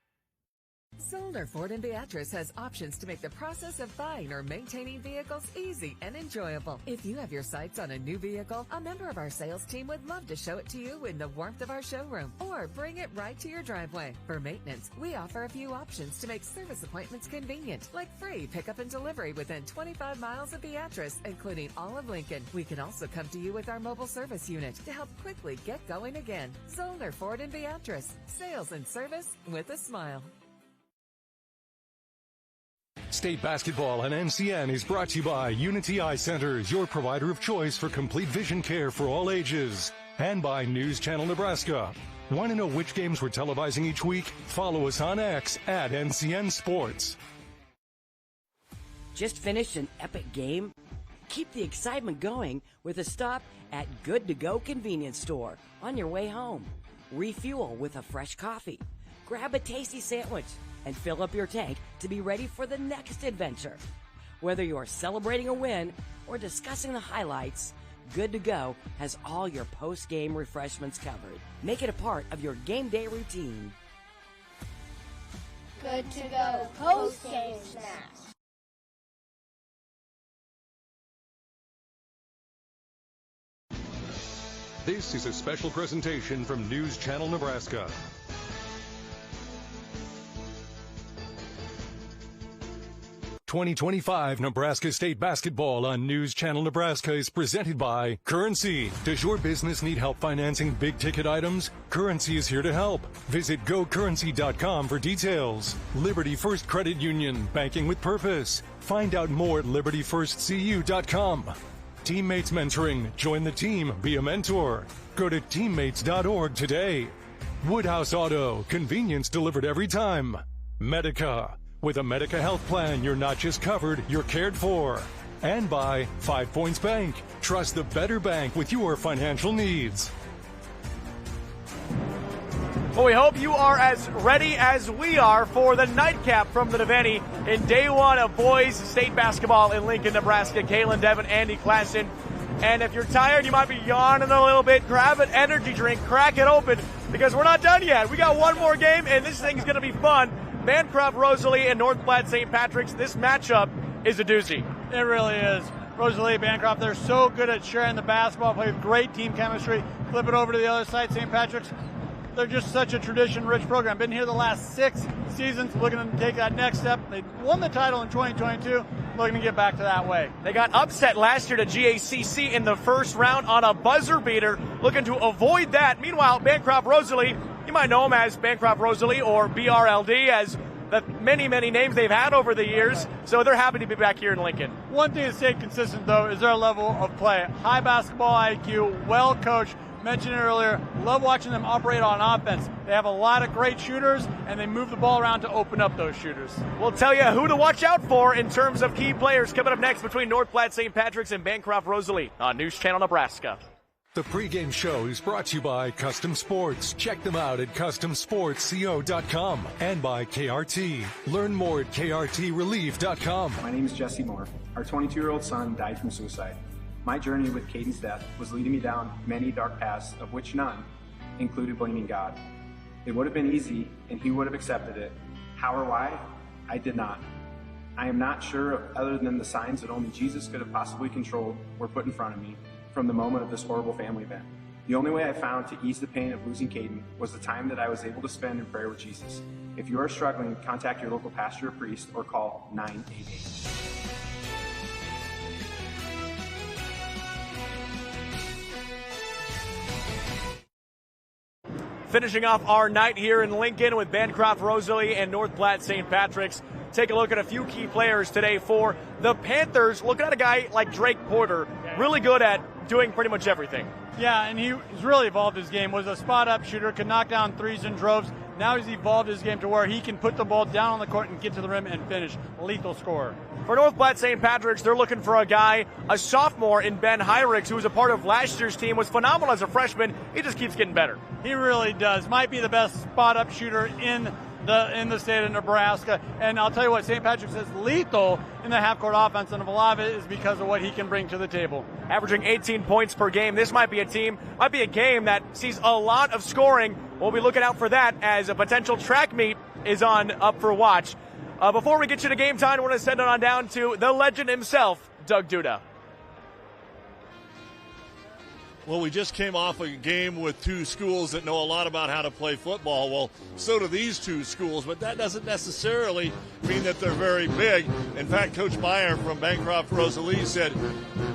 Zollner Ford in Beatrice has options to make the process of buying or maintaining vehicles easy and enjoyable. If you have your sights on a new vehicle, a member of our sales team would love to show it to you in the warmth of our showroom or bring it right to your driveway. For maintenance, we offer a few options to make service appointments convenient, like free pickup and delivery within 25 miles of Beatrice, including all of Lincoln. We can also come to you with our mobile service unit to help quickly get going again. Zollner Ford in Beatrice. Sales and service with a smile.
State basketball on NCN is brought to you by Unity Eye Centers, your provider of choice for complete vision care for all ages. And by News Channel Nebraska. Want to know which games we're televising each week? Follow us on X at NCN Sports.
Just finished an epic game? Keep the excitement going with a stop at Good To Go convenience store on your way home. Refuel with a fresh coffee. Grab a tasty sandwich and fill up your tank to be ready for the next adventure. Whether you're celebrating a win or discussing the highlights, Good To Go has all your post-game refreshments covered. Make it a part of your game day routine.
Good To Go post-game snacks.
This is a special presentation from News Channel Nebraska. '25 Nebraska State Basketball on News Channel Nebraska is presented by Currency. Does your business need help financing big-ticket items? Currency is here to help. Visit gocurrency.com for details. Liberty First Credit Union, banking with purpose. Find out more at libertyfirstcu.com. Teammates Mentoring. Join the team. Be a mentor. Go to teammates.org today. Woodhouse Auto. Convenience delivered every time. Medica. With a Medica health plan, you're not just covered, you're cared for. And by 5 Points Bank. Trust the better bank with your financial needs.
Well, we hope you are as ready as we are for the nightcap from the Devaney in day one of boys state basketball in Lincoln, Nebraska. Kalen Devin, Andy Klassen. And if you're tired, you might be yawning a little bit, grab an energy drink, crack it open, because we're not done yet. We got one more game, and this thing's going to be fun. Bancroft Rosalie and North Platte St. Patrick's. This matchup is a doozy.
It really is. Rosalie, Bancroft, they're so good at sharing the basketball, play with great team chemistry. Flip it over to the other side, St. Patrick's. They're just such a tradition-rich program. Been here the last 6 seasons, looking to take that next step. They won the title in 2022, looking to get back to that way.
They got upset last year to GACC in the first round on a buzzer beater, looking to avoid that. Meanwhile, Bancroft Rosalie, you might know them as Bancroft Rosalie or BRLD, as the many, many names they've had over the years, so they're happy to be back here in Lincoln.
One thing to stay consistent, though, is their level of play. High basketball IQ, well coached. Mentioned it earlier, love watching them operate on offense. They have a lot of great shooters, and they move the ball around to open up those shooters.
We'll tell you who to watch out for in terms of key players coming up next between North Platte St. Patrick's and Bancroft Rosalie on News Channel Nebraska.
The pregame show is brought to you by Custom Sports. Check them out at customsportsco.com and by KRT. Learn more at krtrelief.com.
My name is Jesse Moore. Our 22-year-old son died from suicide. My journey with Caden's death was leading me down many dark paths, of which none included blaming God. It would have been easy, and he would have accepted it. How or why? I did not. I am not sure, other than the signs that only Jesus could have possibly controlled were put in front of me from the moment of this horrible family event. The only way I found to ease the pain of losing Caden was the time that I was able to spend in prayer with Jesus. If you are struggling, contact your local pastor or priest or call 988.
Finishing off our night here in Lincoln with Bancroft Rosalie and North Platte St. Patrick's. Take a look at a few key players today for the Panthers. Looking at a guy like Drake Porter, really good at doing pretty much everything.
Yeah, and he's really evolved his game. Was a spot-up shooter, could knock down threes in droves. Now he's evolved his game to where he can put the ball down on the court and get to the rim and finish. Lethal scorer.
For North Platte St. Patrick's, they're looking for a guy, a sophomore in Ben Hyrix, who was a part of last year's team, was phenomenal as a freshman. He just keeps getting better.
He really does. Might be the best spot-up shooter in the state of Nebraska. And I'll tell you what, St. Patrick's is lethal in the half-court offense, and a lot of it is because of what he can bring to the table.
Averaging 18 points per game. This might be a game that sees a lot of scoring. We'll be looking out for that as a potential track meet is on up for watch. Before we get you to game time, I want to send it on down to the legend himself, Doug Duda.
Well, we just came off a game with two schools that know a lot about how to play football. Well, so do these two schools, but that doesn't necessarily mean that they're very big. In fact, Coach Meyer from Bancroft Rosalie said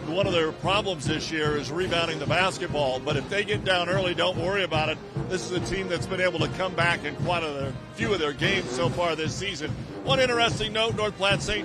one of their problems this year is rebounding the basketball. But if they get down early, don't worry about it. This is a team that's been able to come back in quite a few of their games so far this season. One interesting note, North Platte St.